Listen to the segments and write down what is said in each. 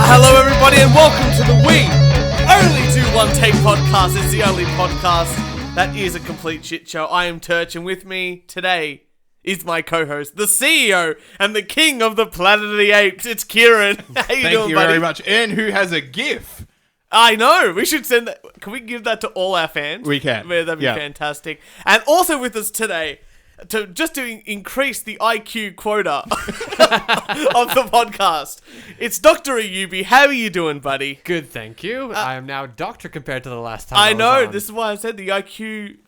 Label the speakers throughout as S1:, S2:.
S1: Hello everybody and welcome to the We Only Do One Take podcast. It's the only podcast that is a complete shit show. I am Turch, and with me today is my co-host, the CEO and the king of the Planet of the Apes. It's Kieran. How you doing, buddy?
S2: Thank you very much. And who has a GIF?
S1: I know. We should send that. Can we give that to all our fans?
S2: We can.
S1: That'd be fantastic. And also with us today, to increase the IQ quota of the podcast, it's Dr Ayounb. How are you doing, buddy?
S3: Good, thank you. I am now doctor compared to the last time
S1: I know.
S3: was on.
S1: This is why I said the IQ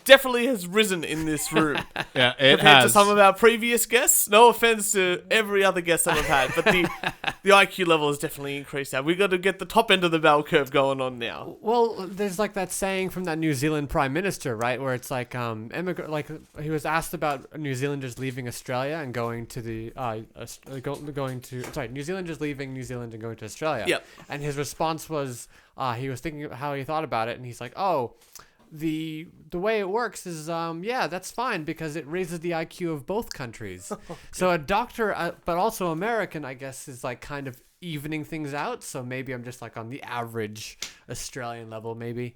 S1: definitely has risen in this room.
S2: Yeah, it
S1: compared
S2: has.
S1: to some of our previous guests. No offense to every other guest that we've had, but the IQ level has definitely increased now. We've got to get the top end of the bell curve going on now.
S3: Well, there's like that saying from that New Zealand Prime Minister, right? Where it's like, he was asked about New Zealanders leaving Australia and going to New Zealanders leaving New Zealand and going to Australia.
S1: Yep.
S3: And his response was, he was thinking about how he thought about it, and he's like, oh, the way it works is, that's fine because it raises the IQ of both countries. Okay. So a doctor, but also American, I guess, is like kind of evening things out. So maybe I'm just like on the average Australian level, maybe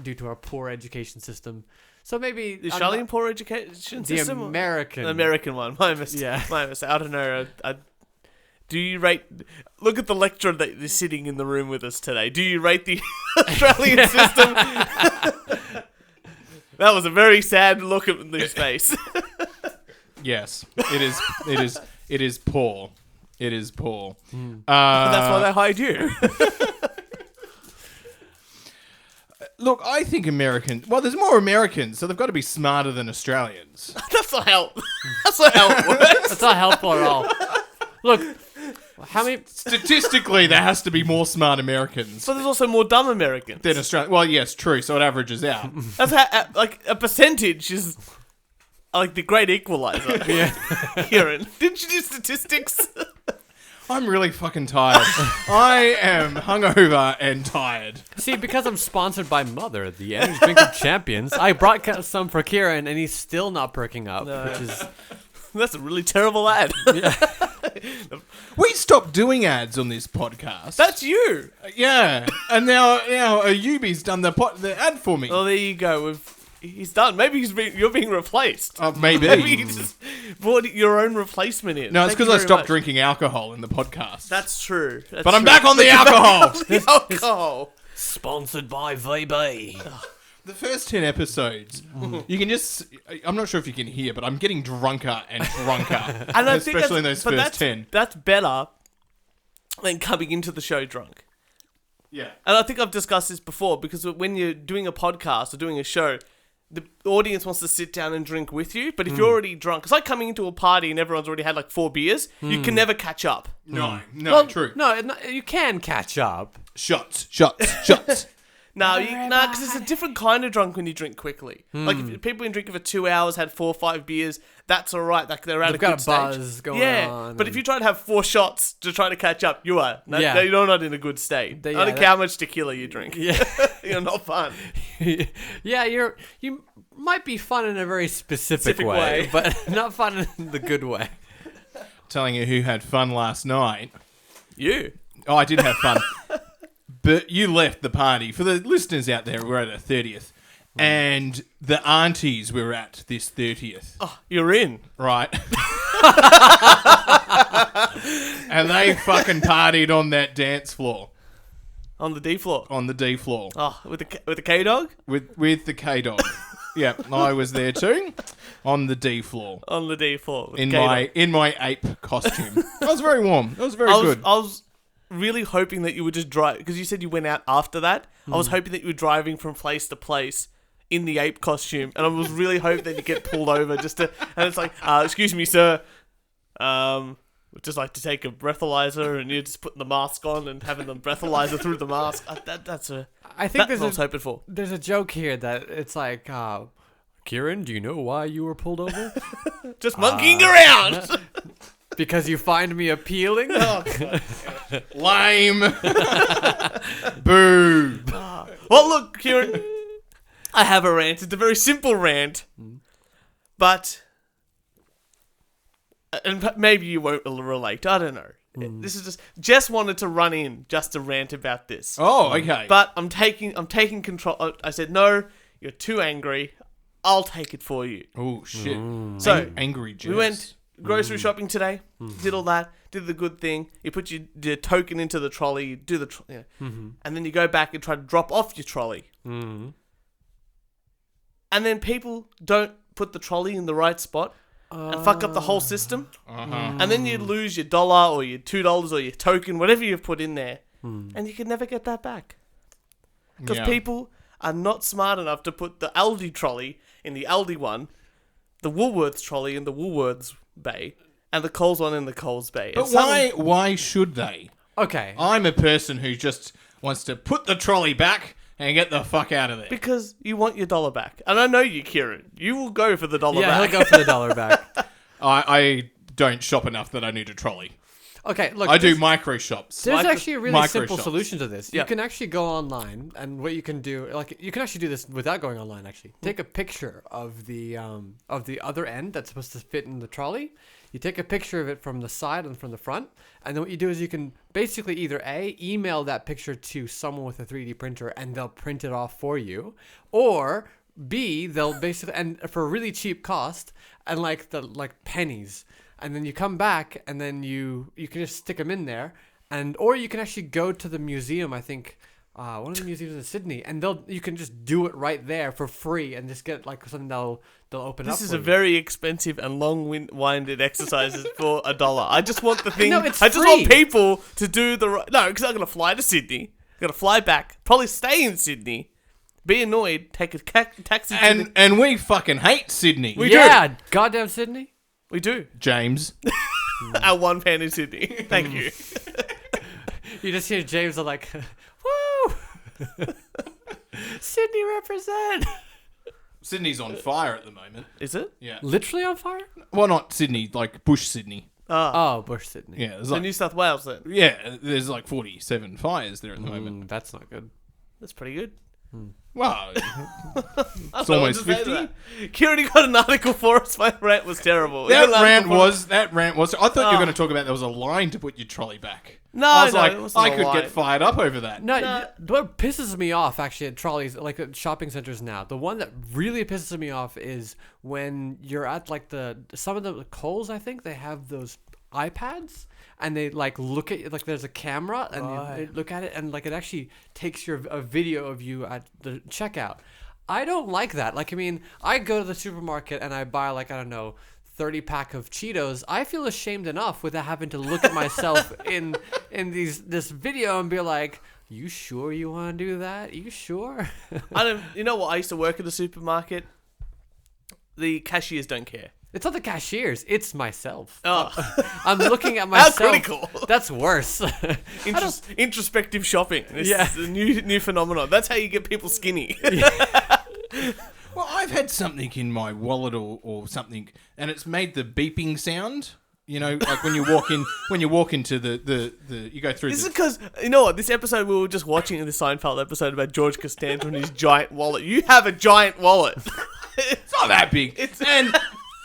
S3: due to our poor education system. So maybe
S1: The Australian poor education system?
S3: The American
S1: one. My mistake.
S3: Yeah.
S1: My mistake. I don't know. Do you rate... Look at the lecturer that is sitting in the room with us today. Do you rate the Australian system? That was a very sad look at his face.
S2: Yes, it is. It is poor. It is poor.
S1: That's why they hired you.
S2: Look, I think Americans... Well, there's more Americans, so they've got to be smarter than Australians.
S1: That's not how it works.
S3: That's not helpful at all. Look, how many...
S2: Statistically, there has to be more smart Americans
S1: But there's also more dumb Americans.
S2: than Australians. Well, yes, true, so it averages out.
S1: That's how, like, a percentage is like the great equalizer.
S3: Yeah.
S1: Kieran, didn't you do statistics?
S2: I'm really fucking tired. I am hungover and tired.
S3: See, because I'm sponsored by Mother, the energy drink of champions, I brought some for Kieran, and he's still not perking up, which is...
S1: That's a really terrible ad.
S2: We stopped doing ads on this podcast.
S1: That's you.
S2: Yeah, and now Ayoub's done the ad for me.
S1: Well, there you go. He's done. Maybe you're being replaced.
S2: Maybe.
S1: Maybe you just brought your own replacement in.
S2: No, it's
S1: Thank
S2: because
S1: you
S2: I
S1: very
S2: stopped
S1: much.
S2: drinking alcohol in the podcast.
S1: That's true.
S2: But I'm back on the alcohol.
S1: The alcohol.
S3: Sponsored by VB.
S2: The first 10 episodes, you can just... I'm not sure if you can hear, but I'm getting drunker and drunker.
S1: And I
S2: especially
S1: think
S2: in those first 10.
S1: That's better than coming into the show drunk.
S2: Yeah.
S1: And I think I've discussed this before, because when you're doing a podcast or doing a show, the audience wants to sit down and drink with you. But if you're already drunk, it's like coming into a party and everyone's already had like 4 beers. You can never catch up.
S2: No, true.
S3: No, you can catch up.
S2: Shots.
S1: No, because it's a different kind of drunk when you drink quickly. Like if people can drink for 2 hours, had 4 or 5 beers, that's all right. Like they're at
S3: They've
S1: a good
S3: got a buzz
S1: stage.
S3: going
S1: yeah,
S3: on
S1: but if you try to have 4 shots to try to catch up, you're not in a good state. I don't care how much tequila you drink.
S3: Yeah.
S1: You're not fun.
S3: Yeah, you might be fun in a very specific way, but not fun in the good way.
S2: Telling you who had fun last night.
S1: You.
S2: Oh, I did have fun. But you left the party. For the listeners out there, we're at a 30th. And the aunties were at this 30th.
S1: Oh, you're in.
S2: Right. And they fucking partied on that dance floor.
S1: On the D floor.
S2: On the D floor.
S1: Oh, with the K dog?
S2: With the K dog. Yeah, I was there too. On the D floor.
S1: On the D floor. With
S2: In
S1: K-dog.
S2: my ape costume. It was very warm. It was very good.
S1: I was really hoping that you would just drive, because you said you went out after that. I was hoping that you were driving from place to place in the ape costume, and I was really hoping that you get pulled over and it's like, excuse me, sir, would just like to take a breathalyzer, and you're just putting the mask on and having the breathalyzer through the mask. That's what I was hoping for.
S3: There's a joke here that it's like, Kieran, do you know why you were pulled over?
S1: Just monkeying around.
S3: Because you find me appealing?
S1: Oh,
S2: lame. Boo.
S1: Well, look, Kieran, I have a rant. It's a very simple rant, but and maybe you won't relate. I don't know. This is just Jess wanted to run in just to rant about this.
S2: Oh, okay.
S1: But I'm taking control. I said, no, you're too angry. I'll take it for you.
S2: Oh, shit.
S1: So
S2: Angry Jess.
S1: we went grocery shopping today. Did all that. Did the good thing. You put your token into the trolley. You do the and then you go back and try to drop off your trolley. And then people don't put the trolley in the right spot and fuck up the whole system. And then you lose your $1 or your $2 or your token, whatever you've put in there, and you can never get that back because people are not smart enough to put the Aldi trolley in the Aldi one, the Woolworths trolley in the Woolworths bay, and the Coles one in the Coles bay.
S2: But why should they?
S3: Okay.
S2: I'm a person who just wants to put the trolley back and get the fuck out of there.
S1: Because you want your $1 back. And I know you, Kieran. You will go for the $1 back.
S3: Yeah, he'll go for the $1 back.
S2: I don't shop enough that I need a trolley.
S3: Okay, look.
S2: I do micro shops.
S3: There's actually a really
S2: micro
S3: simple
S2: shops.
S3: solution to this. You
S1: Yeah.
S3: can actually go online, and what you can do, like, you can actually do this without going online. Actually, take a picture of the other end that's supposed to fit in the trolley. You take a picture of it from the side and from the front, and then what you do is you can basically either email that picture to someone with a 3D printer, and they'll print it off for you, or B, they'll basically, and for a really cheap cost, and like pennies. And then you come back, and then you can just stick them in there, or you can actually go to the museum. I think one of the museums in Sydney, and you can just do it right there for free, and just get like something they'll open up.
S1: This is a very expensive and long-winded exercise for $1. I just want the thing.
S3: No, it's
S1: I just
S3: free.
S1: want people to do the right. No, because I'm gonna fly to Sydney. I'm gonna fly back. Probably stay in Sydney. Be annoyed. Take a taxi.
S2: And we fucking hate Sydney.
S1: We do.
S3: Yeah, goddamn Sydney.
S1: We do.
S2: James.
S1: Our one fan in Sydney. Thank you.
S3: You just hear James are like, woo! Sydney represent.
S2: Sydney's on fire at the moment.
S1: Is it?
S2: Yeah.
S3: Literally on fire?
S2: Well, not Sydney, like Bush Sydney.
S3: Oh, Bush Sydney.
S2: Yeah, there's
S1: So
S2: like,
S1: New South Wales then.
S2: there's like 47 fires there at the moment.
S3: That's not good.
S1: That's pretty good.
S2: Wow. It's
S1: I
S2: almost
S1: wanted to say
S2: 50.
S1: that. Kieran, you got an article for us. My rant was terrible. You got
S2: That
S1: an
S2: rant
S1: article
S2: was. I thought you were going to talk about there was a line to put your trolley back.
S1: No,
S2: I was
S1: no,
S2: like,
S1: it wasn't
S2: I
S1: a
S2: could
S1: line.
S2: get fired up over that.
S3: No,
S1: Nah.
S3: what pisses me off actually at trolleys, like at shopping centers now, the one that really pisses me off is when you're at like some of the Coles, I think they have those iPads, and they like look at, like there's a camera, and they look at it, and like it actually takes a video of you at the checkout. I don't like that. Like, I mean, I go to the supermarket and I buy like, I don't know, 30-pack of Cheetos. I feel ashamed enough without having to look at myself in this video and be like, you sure you want to do that? You sure?
S1: You know what? I used to work at a supermarket. The cashiers don't care.
S3: It's not the cashiers. It's myself.
S1: Oh,
S3: I'm looking at myself.
S1: how critical!
S3: That's worse.
S1: Introspective shopping. This
S3: Yeah.
S1: is a new phenomenon. That's how you get people skinny.
S2: Well, I've had something in my wallet or something, and it's made the beeping sound. You know, like when you walk into the you go through.
S1: This is because, you know what, this episode we were just watching the Seinfeld episode about George Costanza and his giant wallet. You have a giant wallet.
S2: It's not that big.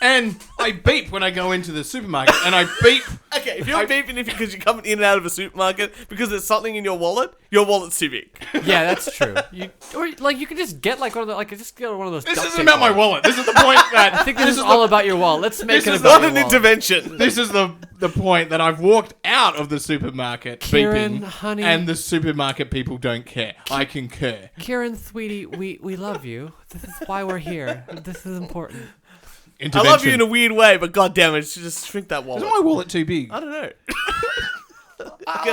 S2: And I beep when I go into the supermarket, and I beep.
S1: Okay, if you're beeping because you're coming in and out of a supermarket because there's something in your wallet's too big.
S3: Yeah, that's true. Or like you can just get like one of those.
S2: This
S3: duct
S2: isn't
S3: tape
S2: about my
S3: wallets.
S2: wallet. This is the point that
S3: I think this is all about your wallet. Let's make
S2: this
S3: it
S2: is
S3: about
S1: Not
S3: your
S1: an
S3: wallet.
S1: intervention.
S2: This is the point that I've walked out of the supermarket
S3: Kieran,
S2: beeping,
S3: honey.
S2: and the supermarket people don't care. I concur.
S3: Kieran, sweetie, we love you. This is why we're here. This is important.
S1: I love you in a weird way, but goddamn it, just shrink that
S2: Is
S1: wallet.
S2: my wallet too big?
S1: I don't know.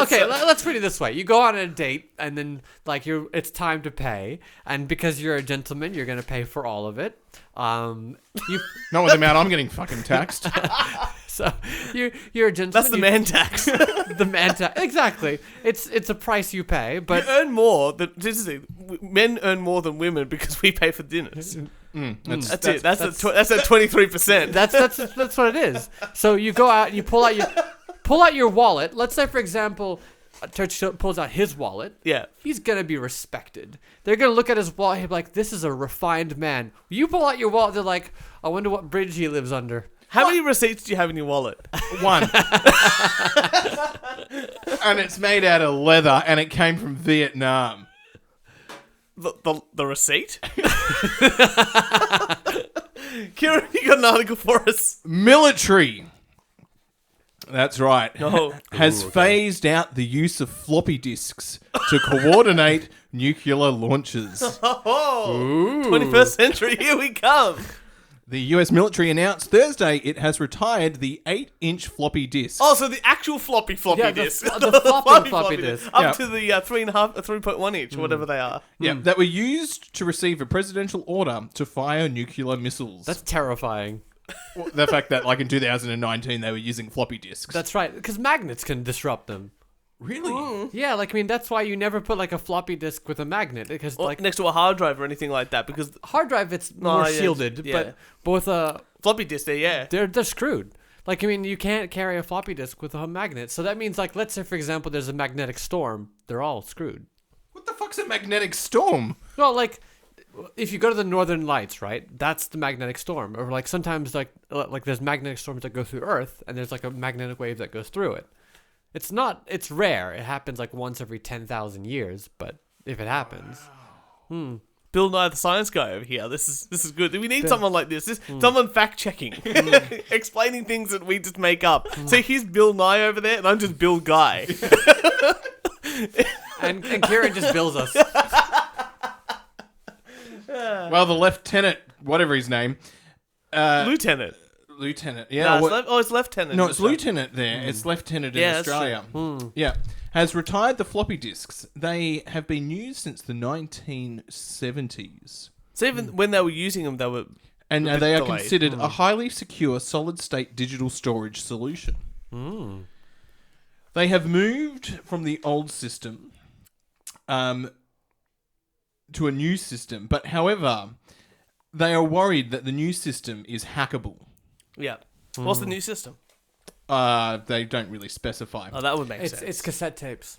S3: Okay,
S1: so.
S3: let's put it this way: you go on a date, and then like it's time to pay, and because you're a gentleman, you're gonna pay for all of it. You
S2: Not with the amount I'm getting fucking taxed.
S3: so you're a gentleman.
S1: That's the man tax.
S3: The man tax. Exactly. It's a price you pay, but
S1: You earn more than men earn more than women because we pay for dinners. That's it. That's at 23%.
S3: that's what it is. So you go out and you pull out your wallet. Let's say, for example, Turch pulls out his wallet.
S1: Yeah.
S3: He's gonna be respected. They're gonna look at his wallet and be like, "This is a refined man." You pull out your wallet, they're like, "I wonder what bridge he lives under."
S1: How many receipts do you have in your wallet?
S2: One. And it's made out of leather, and it came from Vietnam.
S1: The receipt? Kieran, you got an article for us.
S2: Military. That's right.
S1: No.
S2: Has phased out the use of floppy disks to coordinate nuclear launches.
S1: Oh, 21st century, here we come.
S2: The US military announced Thursday it has retired the 8-inch floppy disk.
S1: Oh, so the actual floppy
S3: Yeah,
S1: disk.
S3: the floppy disk.
S1: Up
S2: Yeah.
S1: to the 3.1 inch, whatever they are.
S2: Yeah, that were used to receive a presidential order to fire nuclear missiles.
S3: That's terrifying.
S2: Well, the fact that, like, in 2019, they were using floppy disks.
S3: That's right, because magnets can disrupt them.
S2: really?
S3: Yeah, like, I mean, that's why you never put, like, a floppy disk with a magnet, because,
S1: Or
S3: like,
S1: next to a hard drive or anything like that, because
S3: hard drive, it's more
S1: yeah,
S3: shielded,
S1: yeah.
S3: but both,
S1: floppy disk there, yeah.
S3: they're screwed. Like, I mean, you can't carry a floppy disk with a magnet, so that means, like, let's say, for example, there's a magnetic storm, they're all screwed.
S2: What the fuck's a magnetic storm?
S3: Well, like, if you go to the Northern Lights, right, that's the magnetic storm. Or, like, sometimes, like there's magnetic storms that go through Earth, and there's, like, a magnetic wave that goes through it. It's rare. It happens, like, once every 10,000 years, but if it happens.
S1: Bill Nye the Science Guy over here. This is good. We need someone like this. Someone fact-checking. Explaining things that we just make up. So here's Bill Nye over there, and I'm just Bill Guy.
S3: And Kieran just bills us.
S2: Well, the lieutenant, whatever his name.
S1: Lieutenant.
S2: Lieutenant,
S1: No,
S2: yeah.
S1: it's lieutenant.
S2: No, it's lieutenant there. It's lieutenant in
S1: Yeah, that's
S2: Australia. Yeah. Has retired the floppy disks. They have been used since the 1970s.
S1: So even when they were using them, they were...
S2: And
S1: a bit
S2: they are
S1: delayed.
S2: considered a highly secure solid-state digital storage solution. They have moved from the old system to a new system. But however, they are worried that the new system is hackable.
S1: Yeah. What's the new system?
S2: They don't really specify.
S1: Oh, that would make sense.
S3: It's cassette tapes.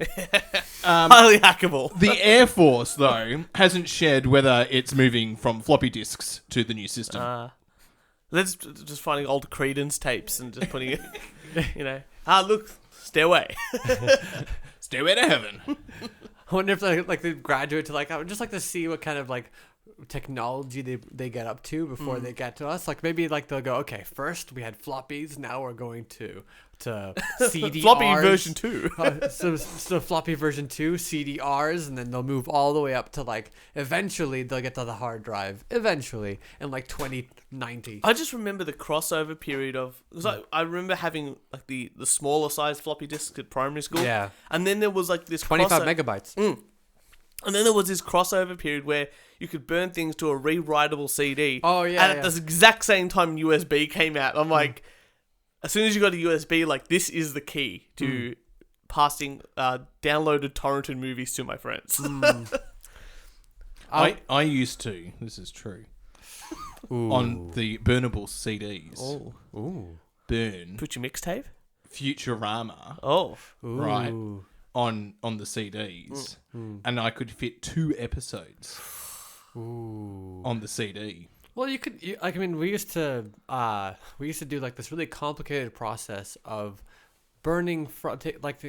S1: Highly hackable.
S2: The Air Force, though, hasn't shared whether it's moving from floppy disks to the new system.
S1: That's just finding old Creedence tapes and just putting it, look, Stairway.
S2: Stairway to heaven.
S3: I wonder if they graduate to I would just like to see what kind of technology they get up to before they get to us. Like maybe they'll go, okay, first we had floppies, now we're going to CDRs.
S1: Floppy version 2.
S3: so floppy version 2, CDRs, and then they'll move all the way up to eventually they'll get to the hard drive. Eventually in 2090.
S1: I just remember the crossover period of because I remember having the smaller size floppy disks at primary school.
S3: Yeah.
S1: And then there was this
S3: 25 megabytes.
S1: And then there was this crossover period where you could burn things to a rewritable CD.
S3: Oh, yeah.
S1: And at the exact same time USB came out, I'm like, as soon as you got a USB, this is the key to passing downloaded torrented movies to my friends.
S2: I used to, this is true, on the burnable CDs.
S1: Oh.
S3: Ooh.
S2: Burn
S1: Put your mixtape?
S2: Futurama.
S1: Oh.
S2: Right. On the CDs, and I could fit 2 episodes on the CD.
S3: Well, we used to do this really complicated process of burning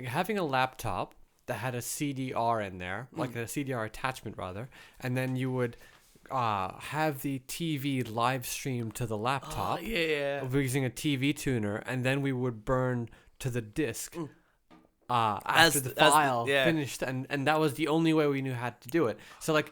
S3: having a laptop that had a CDR in there, a CDR attachment rather, and then you would have the TV live stream to the laptop.
S1: Yeah.
S3: Using a TV tuner, and then we would burn to the disc. After the file finished, and that was the only way we knew how to do it. So it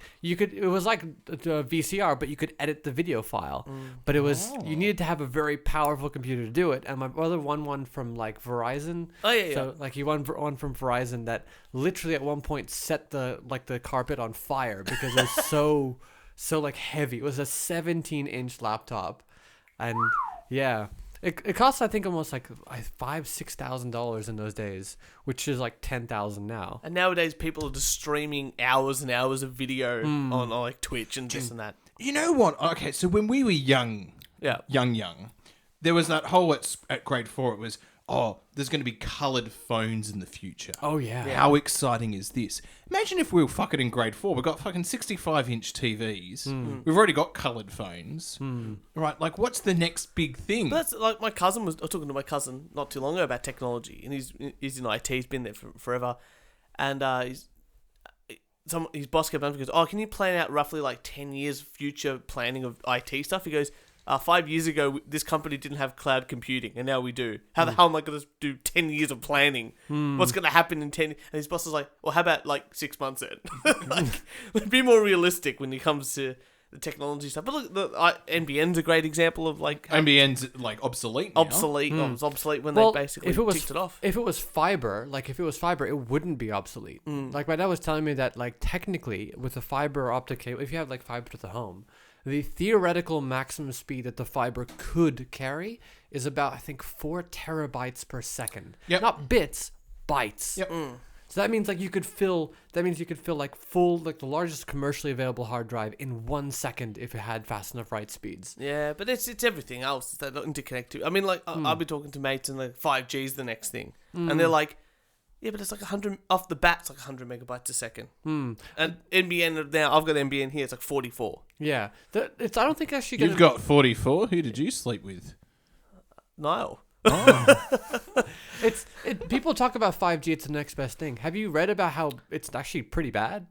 S3: was like a VCR, but you could edit the video file. But it was you needed to have a very powerful computer to do it. And my brother won one from Verizon.
S1: Oh yeah.
S3: So he won one from Verizon that literally at one point set the carpet on fire because it was so heavy. It was a 17-inch laptop, and yeah. It cost, I think, almost $5,000-$6,000 in those days, which is $10,000 now.
S1: And nowadays, people are just streaming hours and hours of video on Twitch and this and that.
S2: You know what? Okay, so when we were young, there was that whole at grade 4. It was, there's going to be coloured phones in the future.
S3: Oh, yeah.
S2: How exciting is this? Imagine if we were fucking in grade 4. We've got fucking 65-inch TVs. We've already got coloured phones. Right, like, what's the next big thing?
S1: But that's like I was talking to my cousin not too long ago about technology, and he's in IT. He's been there for forever, and his boss came up and goes, "Oh, can you plan out roughly like 10 years future planning of IT stuff?" He goes, 5 years ago, this company didn't have cloud computing, and now we do. How the hell am I going to do 10 years of planning? What's going to happen in 10? And his boss is like, well, how about like 6 months in? Like, be more realistic when it comes to the technology stuff. But look, NBN's a great example of like...
S2: NBN's like obsolete now.
S1: Obsolete. It was obsolete when they basically ticked it off.
S3: If it was fiber, it wouldn't be obsolete. Like my dad was telling me that like technically with a fiber optic cable, if you have like fiber to the home, the theoretical maximum speed that the fiber could carry is about, I think, 4 terabytes per second.
S2: Yep.
S3: Not bits, bytes.
S2: Yep.
S3: So that means like you could fill like full, like the largest commercially available hard drive in 1 second if it had fast enough write speeds.
S1: Yeah, but it's everything else that don't interconnect to. I mean, like I'll be talking to mates and like 5G's the next thing, and they're like, yeah, but it's like 100 off the bat. It's like 100 megabytes a second. And NBN now, I've got NBN here. It's like 44.
S3: Yeah, I don't think actually.
S2: You've got 44. Who did you sleep with?
S1: Niall.
S2: Oh.
S3: People talk about 5G. It's the next best thing. Have you read about how it's actually pretty bad?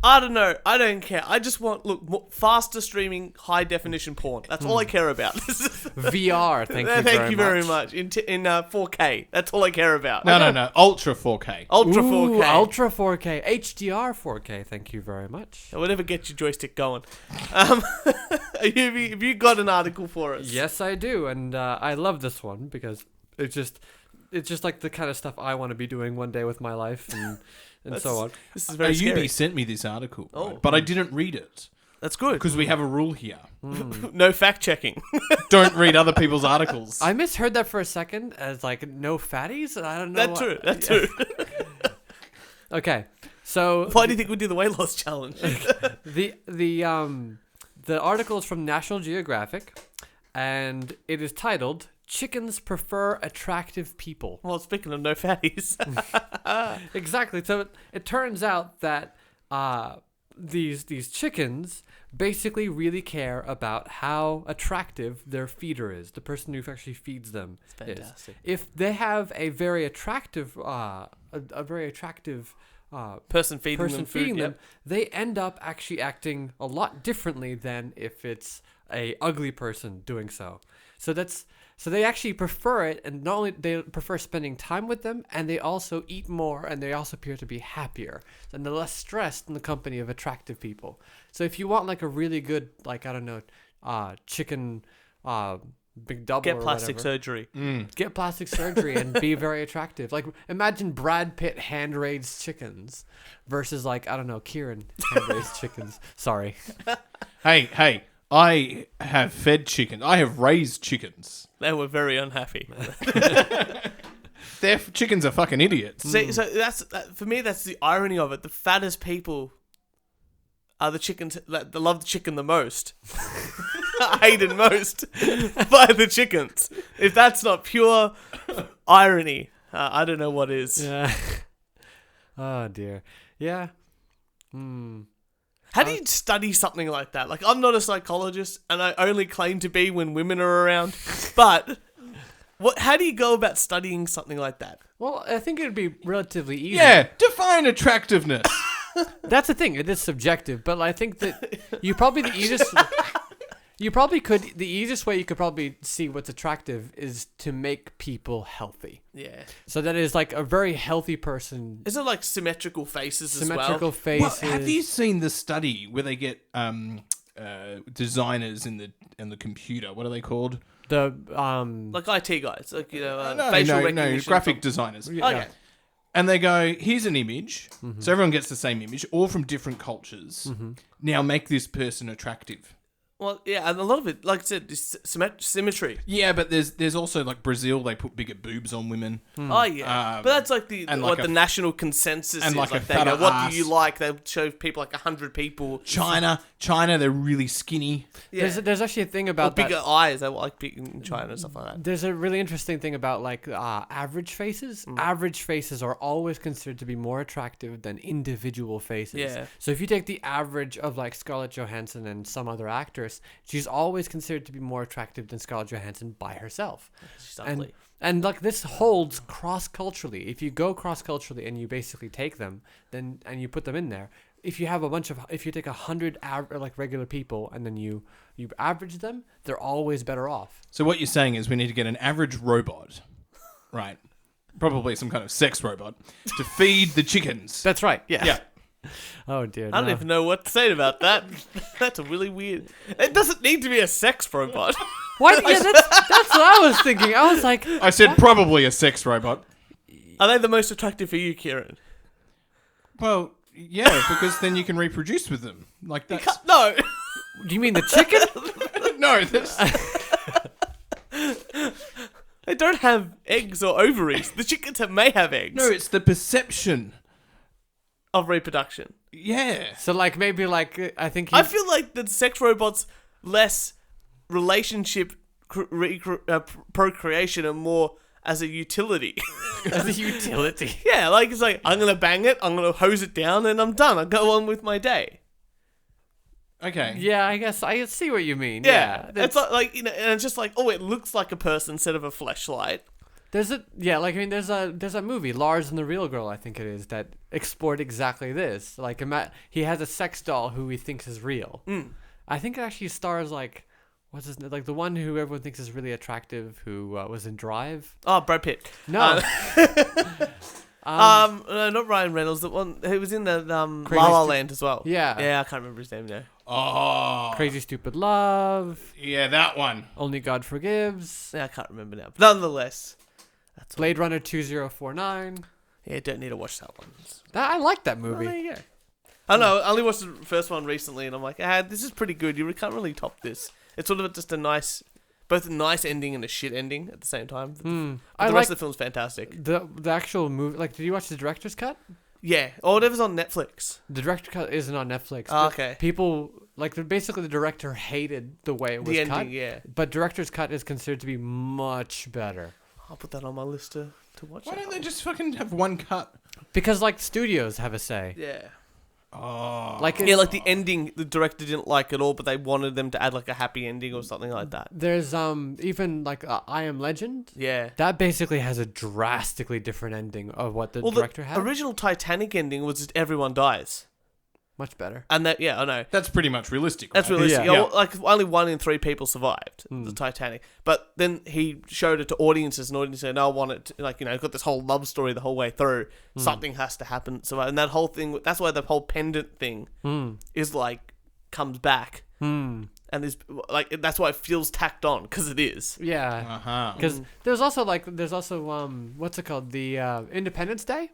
S1: I don't know. I don't care. I just want faster streaming, high definition porn. That's all I care about.
S3: VR.
S1: Thank you very much. In 4K. That's all I care about.
S2: No. Ultra 4K.
S1: Ultra 4K.
S3: Ultra 4K. HDR 4K. Thank you very much.
S1: Whatever gets your joystick going. Have you got an article for us?
S3: Yes, I do, and I love this one because it's just like the kind of stuff I want to be doing one day with my life and so on.
S1: This is very scary.
S2: Ayoub sent me this article, right? But I didn't read it.
S1: That's good.
S2: Because we have a rule here.
S1: No fact checking.
S2: Don't read other people's articles.
S3: I misheard that for a second as like no fatties. I don't know.
S1: That's true.
S3: Okay, so
S1: why do you think we do the weight loss challenge?
S3: the article is from National Geographic, and it is titled "Chickens Prefer Attractive People."
S1: Well, speaking of no fatties.
S3: Exactly. So it turns out that these chickens basically really care about how attractive their feeder is, the person who actually feeds them.
S1: It's fantastic.
S3: If they have a very attractive
S1: person feeding them,
S3: they end up actually acting a lot differently than if it's a ugly person doing so. So they actually prefer it, and not only they prefer spending time with them, and they also eat more, and they also appear to be happier, and they're less stressed in the company of attractive people. So if you want like a really good, like, I don't know, chicken big double
S1: get
S3: or
S1: plastic
S3: whatever,
S1: surgery.
S3: get plastic surgery and be very attractive. Like imagine Brad Pitt hand-raised chickens versus like, I don't know, Kieran hand-raised chickens. Sorry.
S2: Hey. I have fed chickens. I have raised chickens.
S1: They were very unhappy.
S2: Their chickens are fucking idiots.
S1: See, so for me, that's the irony of it. The fattest people are the chickens that love the chicken the most. Hated most by the chickens. If that's not pure irony, I don't know what is.
S3: Yeah. Oh dear. Yeah.
S1: How do you study something like that? Like, I'm not a psychologist, and I only claim to be when women are around. But how do you go about studying something like that?
S3: Well, I think it would be relatively easy.
S2: Yeah, define attractiveness.
S3: That's the thing. It is subjective, but I think that you probably the easiest. The easiest way you could probably see what's attractive is to make people healthy.
S1: Yeah.
S3: So that is like a very healthy person.
S1: Is it like symmetrical faces as well?
S3: Symmetrical faces.
S2: Well, have you seen the study where they get designers in the computer? What are they called?
S3: The
S1: like IT guys, like facial recognition.
S2: No, graphic designers.
S3: Yeah.
S1: Okay.
S2: And they go, here's an image. So everyone gets the same image, all from different cultures. Now make this person attractive.
S1: Well, yeah, and a lot of it, like I said, is symmetry.
S2: Yeah, but there's also like Brazil. They put bigger boobs on women.
S1: Oh yeah, but that's like the national consensus
S2: and
S1: is.
S2: like a
S1: they go,
S2: fatter
S1: what
S2: ass.
S1: do you like? They show people like 100 people.
S2: China, they're really skinny.
S1: Yeah.
S3: There's actually a thing
S1: Or
S3: about
S1: bigger
S3: that.
S1: eyes. They like big in China and stuff like that.
S3: There's a really interesting thing about like average faces. Average faces are always considered to be more attractive than individual faces.
S1: Yeah.
S3: So if you take the average of like Scarlett Johansson and some other actress, she's always considered to be more attractive than Scarlett Johansson by herself.
S1: She's ugly.
S3: And like this holds cross-culturally. If you go cross-culturally and you basically take them, and you put them in there, if you take 100 like regular people and then you average them, they're always better off.
S2: So what you're saying is we need to get an average robot, right? Probably some kind of sex robot to feed the chickens.
S3: That's right. Yeah.
S2: Yeah.
S3: Oh dear.
S1: I don't even know what to say about that. That's a really weird. It doesn't need to be a sex robot.
S3: What? Yeah, that's what I was thinking. I was like,
S2: I said probably a sex robot.
S1: Are they the most attractive for you, Kieran?
S2: Well, yeah, because then you can reproduce with them. Like that's
S1: No.
S3: do you mean the chicken?
S2: no. That's...
S1: They don't have eggs or ovaries. The chickens may have eggs.
S2: No, it's the perception.
S1: Of reproduction.
S2: Yeah.
S3: So like maybe like I think
S1: I feel like the sex robots less relationship procreation and more as a utility.
S3: as a utility.
S1: Yeah, like it's like I'm gonna bang it, I'm gonna hose it down, and I'm done. I go on with my day.
S2: Okay.
S3: Yeah, I guess I see what you mean.
S1: Yeah,
S3: Yeah,
S1: it's like and it's just like it looks like a person instead of a fleshlight.
S3: there's a movie, Lars and the Real Girl, I think it is, that explored exactly this. Like he has a sex doll who he thinks is real. I think it actually stars like what's his name? Like the one who everyone thinks is really attractive, who was in Drive.
S1: Oh, Brad Pitt.
S3: No.
S1: No, not Ryan Reynolds. The one who was in the La La Land as well.
S3: Yeah.
S1: Yeah, I can't remember his name now.
S2: Oh.
S3: Crazy Stupid Love.
S2: Yeah, that one.
S3: Only God Forgives.
S1: Yeah, I can't remember now. But nonetheless, that's
S3: Blade Runner 2049.
S1: yeah, don't need to watch that one.
S3: I like that
S1: Oh,
S3: movie.
S1: there you go. I know. I only watched the first one recently, and I'm like, this is pretty good. You can't really top this. It's sort of just both a nice ending and a shit ending at the same time. But the rest of the film's fantastic.
S3: The actual movie. Like, did you watch the director's cut?
S1: Yeah, or whatever's on Netflix.
S3: The director's cut isn't on Netflix.
S1: Oh,
S3: but
S1: okay.
S3: People basically the director hated the way it was
S1: The ending,
S3: cut.
S1: yeah.
S3: But director's cut is considered to be much better
S1: I'll put that on my list to watch.
S2: Why don't they just fucking have one cut?
S3: because like studios have a say.
S1: Yeah.
S2: Oh.
S3: Like
S1: Yeah, like the ending, the director didn't like at all, but they wanted them to add like a happy ending or something like that.
S3: there's even like I Am Legend.
S1: Yeah.
S3: That basically has a drastically different ending of what the
S1: Well,
S3: director
S1: the
S3: had.
S1: original Titanic ending was just everyone dies.
S3: Much better.
S1: And that, yeah, I know.
S2: That's pretty much realistic, right?
S1: That's realistic.
S3: Yeah.
S1: Yeah, well, like only 1 in 3 people survived the Titanic. But then he showed it to audiences, and audiences said, "No, I want it." Got this whole love story the whole way through. Something has to happen. So, and that whole thing. That's why the whole pendant thing is like comes back, and is like that's why it feels tacked on because it is.
S3: Yeah.
S2: Uh-huh.
S3: Because there's also what's it called, the Independence Day.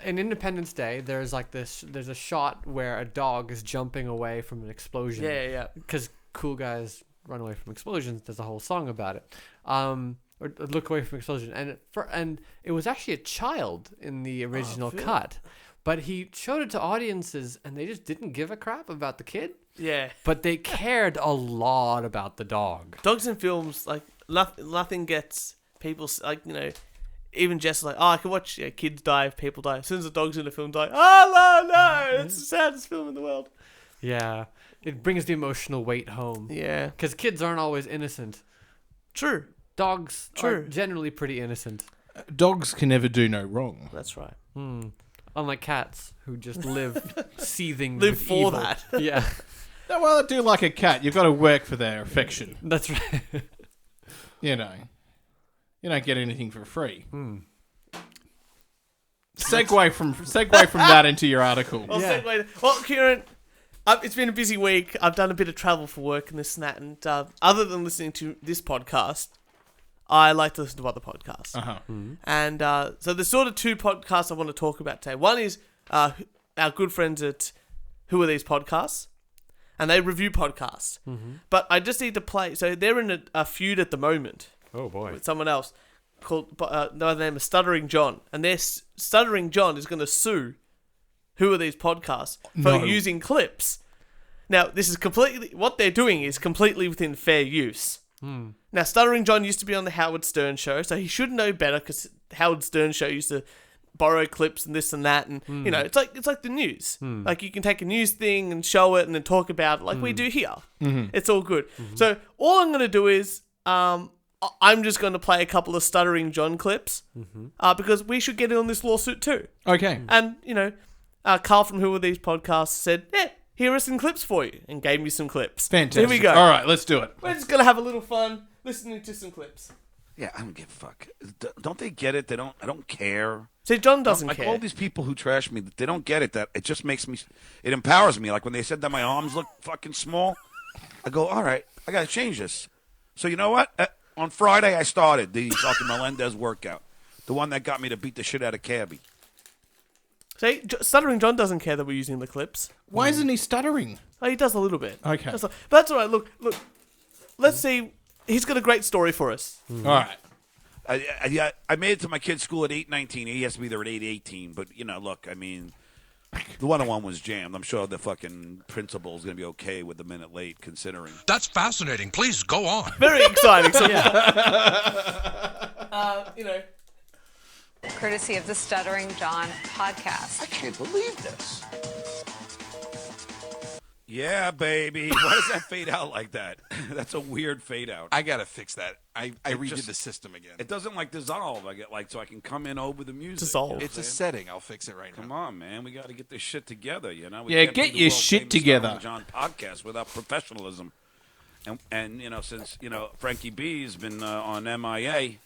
S3: In Independence Day, there's a shot where a dog is jumping away from an explosion.
S1: Yeah.
S3: Because cool guys run away from explosions. There's a whole song about it. Or look away from explosion. And it was actually a child in the original cut, but he showed it to audiences, and they just didn't give a crap about the kid.
S1: Yeah.
S3: But they cared a lot about the dog.
S1: Dogs in films, like nothing gets people even Jess is like, I can watch kids die, people die. As soon as the dogs in the film die, no, it's the saddest film in the world.
S3: Yeah, it brings the emotional weight home.
S1: Yeah,
S3: Because kids aren't always innocent.
S1: true.
S3: Dogs are generally pretty innocent.
S2: Dogs can never do no wrong.
S1: That's right.
S3: Unlike cats, who just live seething
S1: Live
S3: with
S1: for
S3: evil.
S1: that.
S3: Yeah,
S2: No, well, I do like a cat. You've got to work for their affection.
S3: that's right.
S2: You know. You don't get anything for free. Segue from that into your article.
S1: Well, Kieran, it's been a busy week. I've done a bit of travel for work and this and that. And other than listening to this podcast, I like to listen to other podcasts.
S2: Uh-huh.
S1: And so there's sort of 2 podcasts I want to talk about today. One is our good friends at Who Are These Podcasts? and they review podcasts. But I just need to play. So they're in a feud at the moment
S3: Oh boy.
S1: with someone else called by the name of Stuttering John, and Stuttering John is going to sue who are these podcasts for using clips. Now, this is what they're doing is completely within fair use. Now, Stuttering John used to be on the Howard Stern show, so he should know better because Howard Stern show used to borrow clips and this and that, and you know, it's like the news. Like you can take a news thing and show it and then talk about it like we do here. It's all good. So all I'm going to do is I'm just going to play a couple of Stuttering John clips because we should get in on this lawsuit too.
S2: Okay.
S1: And you know, Carl from Who Are These Podcasts said, "Yeah, here are some clips for you," and gave me some clips.
S2: Fantastic.
S1: So here we go.
S2: All right, let's do it.
S1: We're just gonna have a little fun listening to some clips.
S4: Yeah, I don't give a fuck. Don't they get it? I don't care.
S1: See, John doesn't
S4: Like
S1: care.
S4: all these people who trash me, they don't get it. That it just makes me. It empowers me. Like when they said that my arms look fucking small, I go, all right, I gotta change this. So you know what? On Friday, I started the Dr. Melendez workout, the one that got me to beat the shit out of Cabby.
S1: See, Stuttering John doesn't care that we're using the clips.
S2: Why isn't he stuttering?
S1: Oh, he does a little bit.
S2: Okay.
S1: But that's all right. Look. Let's see. He's got a great story for us.
S2: All right.
S4: I made it to my kid's school at 8:19. He has to be there at 8:18. But you know, look, I mean, the 101 was jammed. I'm sure the fucking principal is gonna be okay with a minute late, considering.
S5: That's fascinating. Please go on.
S1: Very exciting. So, you know.
S6: Courtesy of the Stuttering John podcast.
S4: I can't believe this. Yeah, baby. Why does that fade out like that? That's a weird fade out.
S5: I gotta fix that. I redid
S4: just-
S5: the system again.
S4: It doesn't like dissolve. I get like so I can come in over the music.
S1: Dissolve.
S4: You know what
S5: It's a
S4: I'm saying?
S5: setting. I'll fix it right
S4: Come
S5: now.
S4: on, man. We got to get this shit together. You know. We
S2: Yeah,
S4: can't
S2: get
S4: do the
S2: your
S4: world
S2: shit
S4: famous
S2: together.
S4: Stuttering John podcast without professionalism. And you know, since you know Frankie B's been on MIA.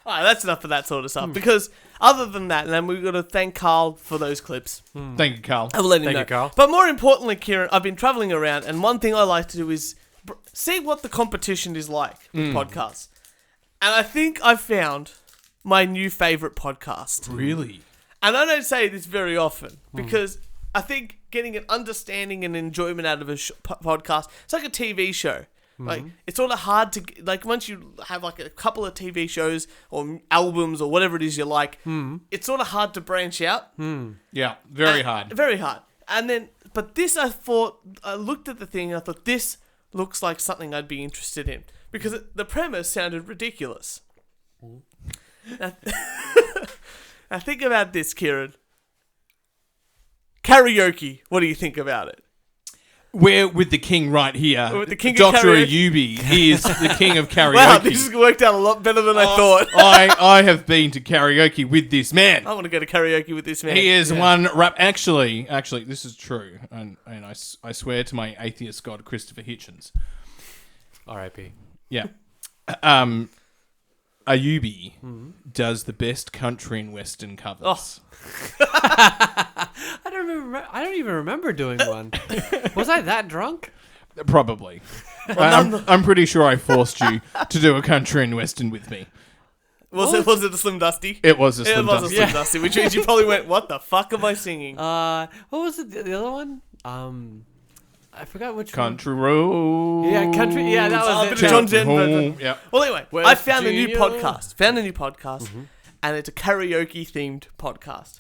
S1: All right, that's enough of that sort of stuff. Because other than that, and then we've got to thank Carl for those clips.
S2: Thank you, Carl.
S1: I will let him
S3: Thank
S1: know.
S3: you, Carl.
S1: But more importantly, Kieran, I've been traveling around, and one thing I like to do is see what the competition is like with podcasts. And I think I've found my new favorite podcast.
S2: Really?
S1: And I don't say this very often because I think getting an understanding and enjoyment out of a podcast, it's like a TV show. Like it's sort of hard to like once you have like a couple of TV shows or albums or whatever it is you like, it's sort of hard to branch out.
S2: Yeah, very hard.
S1: Very hard. And then, but this I thought, I looked at the thing and I thought this looks like something I'd be interested in because the premise sounded ridiculous. Now, now think about this, Kieran. Karaoke. What do you think about it?
S2: We're with the king right here.
S1: With the king of
S2: Dr.
S1: karaoke.
S2: Ayoub. He is the king of karaoke.
S1: Wow, this has worked out a lot better than I thought.
S2: I have been to karaoke with this man.
S1: I want to go to karaoke with this man.
S2: He is one rap. Actually, this is true, and I swear to my atheist god Christopher Hitchens.
S3: R.I.P.
S2: Yeah, Ayoub does the best country and western covers.
S3: I don't even remember doing one. Was I that drunk?
S2: Probably. I'm pretty sure I forced you to do a country and western with me.
S1: Was it a Slim Dusty?
S2: It was a Slim
S1: It was a
S2: Dusty.
S1: Slim Dusty, which means you probably went, what the fuck am I singing?
S3: What was it? The other one? I forgot which
S2: Country road.
S3: one. Yeah, country. Yeah, that was
S1: Oh,
S3: it.
S1: bit of John Jen.
S2: Yeah.
S1: Well, anyway,
S3: West
S1: I found a new
S3: Virginia.
S1: podcast. And it's a karaoke themed podcast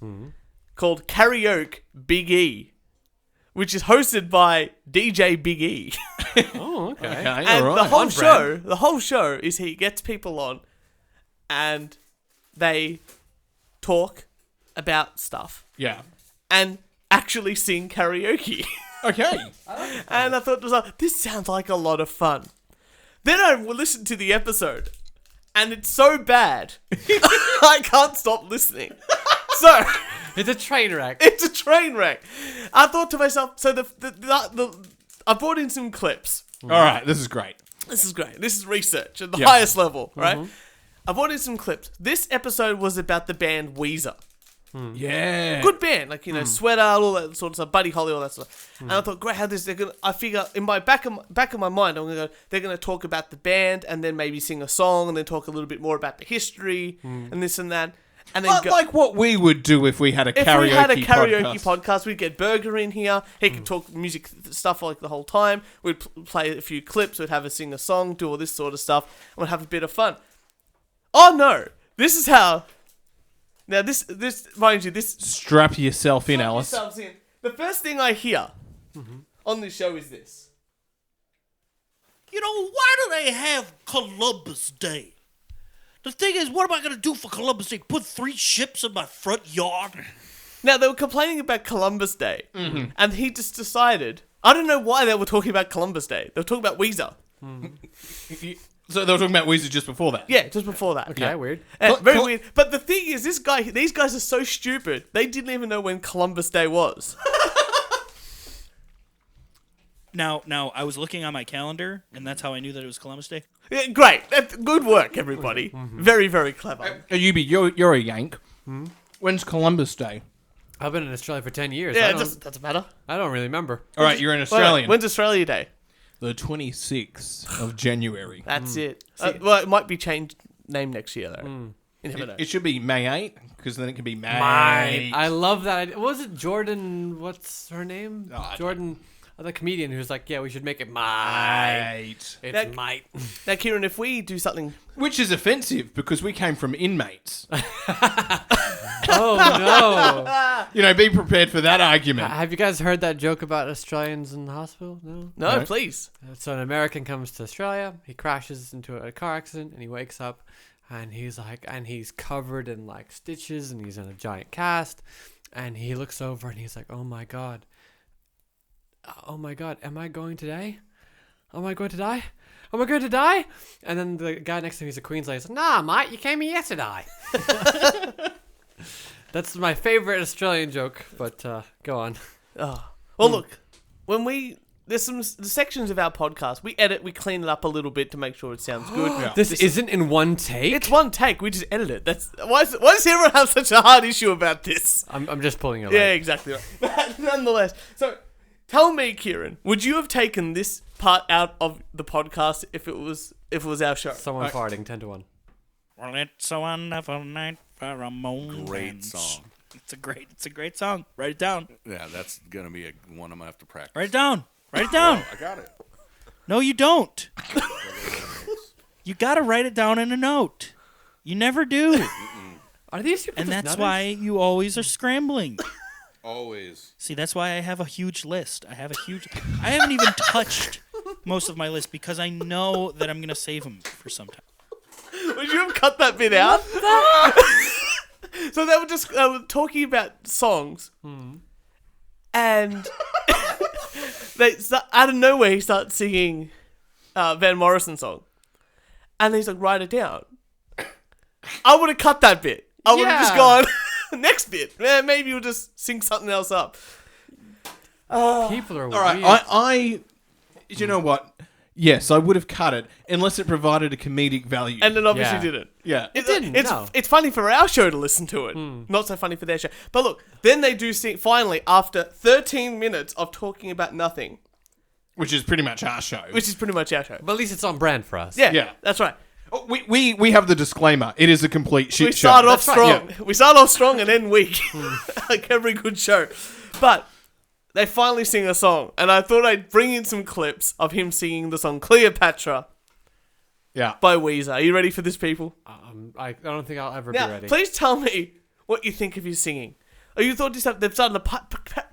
S1: called Karaoke Big E, which is hosted by DJ Big E.
S3: Oh, okay.
S2: Okay,
S1: And
S2: all right.
S1: the whole show is he gets people on and they talk about stuff
S2: Yeah.
S1: and actually sing karaoke.
S2: Okay.
S1: And I thought to myself, this sounds like a lot of fun. Then I listened to the episode and it's so bad I can't stop listening. So
S3: It's a train wreck.
S1: it's a train wreck. I thought to myself, so I brought in some clips.
S2: All right. This is great.
S1: This is great. This is research at the
S2: Yeah.
S1: highest level, right? I brought in some clips. This episode was about the band Weezer.
S2: Yeah.
S1: Good band, like, you know, Sweater, all that sort of stuff, Buddy Holly, all that stuff. And I thought, great, how this, I figure in my back of my mind, I'm going to go, they're going to talk about the band and then maybe sing a song and then talk a little bit more about the history and this and that. and then go.
S2: Like what we would do if we had a
S1: If
S2: karaoke
S1: we had a karaoke
S2: podcast.
S1: podcast, we'd get Burger in here. He could talk music stuff like the whole time. We'd play a few clips. We'd have a sing a song, do all this sort of stuff, and we'd have a bit of fun. Oh no! This is how. Now this mind you, this
S2: Strap yourself in,
S1: Strap
S2: Alice.
S1: yourselves in. The first thing I hear on this show is this.
S7: You know, why do they have Columbus Day? The thing is, what am I going to do for Columbus Day? Put 3 ships in my front yard?
S1: Now they were complaining about Columbus Day, and he just decided. I don't know why they were talking about Columbus Day. They were talking about Weezer.
S2: So they were talking about Weezer just before that.
S1: Yeah, just before that.
S3: Okay, weird.
S1: Very weird. But the thing is, these guys are so stupid. They didn't even know when Columbus Day was.
S7: Now, I was looking on my calendar, and that's how I knew that it was Columbus Day.
S1: Yeah, great. Good work, everybody. Very, very clever.
S2: Ayoub, you're a Yank. When's Columbus Day?
S3: I've been in Australia for 10 years.
S1: Yeah,
S3: I
S1: it
S3: don't,
S1: doesn't matter.
S3: I don't really remember.
S2: All right, you're an
S1: Wait,
S2: Australian.
S1: when's Australia Day?
S2: The 26th of January.
S1: That's it. Well, it might be changed name next year, though. You never know.
S2: It should be May 8, because then it can be May.
S3: I love that idea. What was it Jordan? What's her name?
S2: I don't
S3: Jordan, the comedian who's like, yeah, we should make it my.
S2: Mate.
S3: It's
S1: That-
S3: might.
S1: Now, Kieran, if we do something...
S2: Which is offensive, because we came from inmates.
S3: Oh
S2: You know, be prepared for that
S3: no!
S2: argument.
S3: Have you guys heard that joke about Australians in the hospital? No.
S1: No,
S2: No.
S1: please.
S3: So an American comes to Australia, he crashes into a car accident, and he wakes up, and he's covered in like stitches, and he's in a giant cast, and he looks over and he's like, oh my god, am I going to die? Am I going to die? Am I going to die? And then the guy next to him, he's a Queenslander, he's like, nah, mate, you came here yesterday. That's my favorite Australian joke, but go on.
S1: Oh. Well, look, when there's some the sections of our podcast, we edit, we clean it up a little bit to make sure it sounds good.
S3: This isn't in one take?
S1: It's one take. We just edit it. That's why does everyone have such a hard issue about this?
S3: I'm just pulling it.
S1: Yeah, exactly right. But nonetheless, so tell me, Kieran, would you have taken this part out of the podcast if it was our show?
S3: Someone farting 10 to 1.
S7: Well, it's a wonderful night for a moment.
S5: Great song.
S7: It's a great song. Write it down.
S5: Yeah, that's gonna be one I'm gonna have to practice.
S7: Write it down. Write it down.
S5: I got it.
S7: No, you don't. You gotta write it down in a note. You never do.
S3: Are these people
S7: And
S3: just
S7: that's
S3: nutters?
S7: why you always are scrambling.
S5: Always.
S7: See, that's why I have a huge list. I haven't even touched most of my list because I know that I'm gonna save them for some time.
S1: Would you have cut that bit out? So they were talking about songs, and out of nowhere he starts singing Van Morrison's song, and he's like, write it down. I would have cut that bit. I would have just
S3: Yeah.
S1: gone next bit. Maybe you'll just sing something else up.
S3: People are
S2: All right,
S3: weird.
S2: you know what? Yes, I would have cut it unless it provided a comedic value.
S1: And it obviously
S3: Yeah.
S1: didn't.
S2: yeah.
S3: It didn't,
S1: It's
S3: no.
S1: it's funny for our show to listen to it. Not so funny for their show. But look, then they do sing. Finally, after 13 minutes of talking about nothing,
S2: Which is pretty much our show.
S1: which is pretty much our show.
S3: But at least it's on brand for us.
S1: Yeah,
S2: Yeah.
S1: that's right.
S2: Oh, we have the disclaimer. It is a complete shit
S1: We
S2: show.
S1: start off
S3: That's right,
S1: strong. We start off strong and end weak, like every good show. But they finally sing a song, and I thought I'd bring in some clips of him singing the song "Cleopatra"
S2: Yeah.
S1: by Weezer. Are you ready for this, people?
S3: I don't think I'll ever
S1: Now,
S3: be ready.
S1: please tell me what you think of his singing. Or you thought they've started a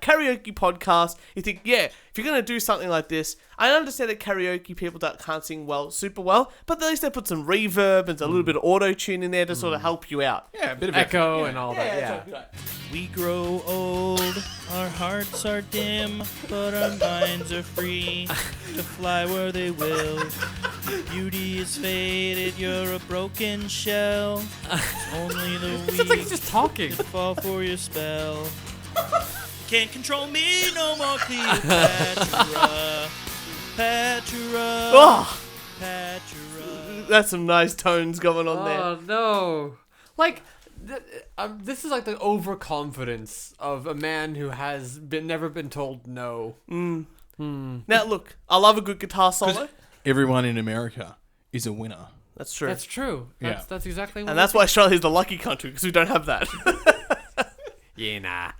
S1: karaoke podcast. You think, yeah, if you're going to do something like this, I understand that karaoke people can't sing super well, but at least they put some reverb and a little bit of auto-tune in there to sort of help you out.
S2: Yeah, a bit of
S3: Echo and all that.
S1: that's
S3: Yeah.
S1: right.
S7: We grow old, our hearts are dim, but our minds are free to fly where they will. Beauty is faded, you're a broken shell. It's only the
S3: It sounds like he's
S7: weak
S3: just talking.
S7: fall for your spell. Can't control me no more, Cleopatra. Patra.
S1: Oh,
S7: Patra.
S1: that's some nice tones going on there.
S3: Oh no! Like, this is like the overconfidence of a man who has never been told no.
S1: Now, look, I love a good guitar solo.
S2: Everyone in America is a winner.
S1: That's true.
S3: That's true.
S2: Yeah.
S3: That's exactly what.
S1: And that's why Australia's the lucky country, because we don't have that.
S3: Yeah, nah.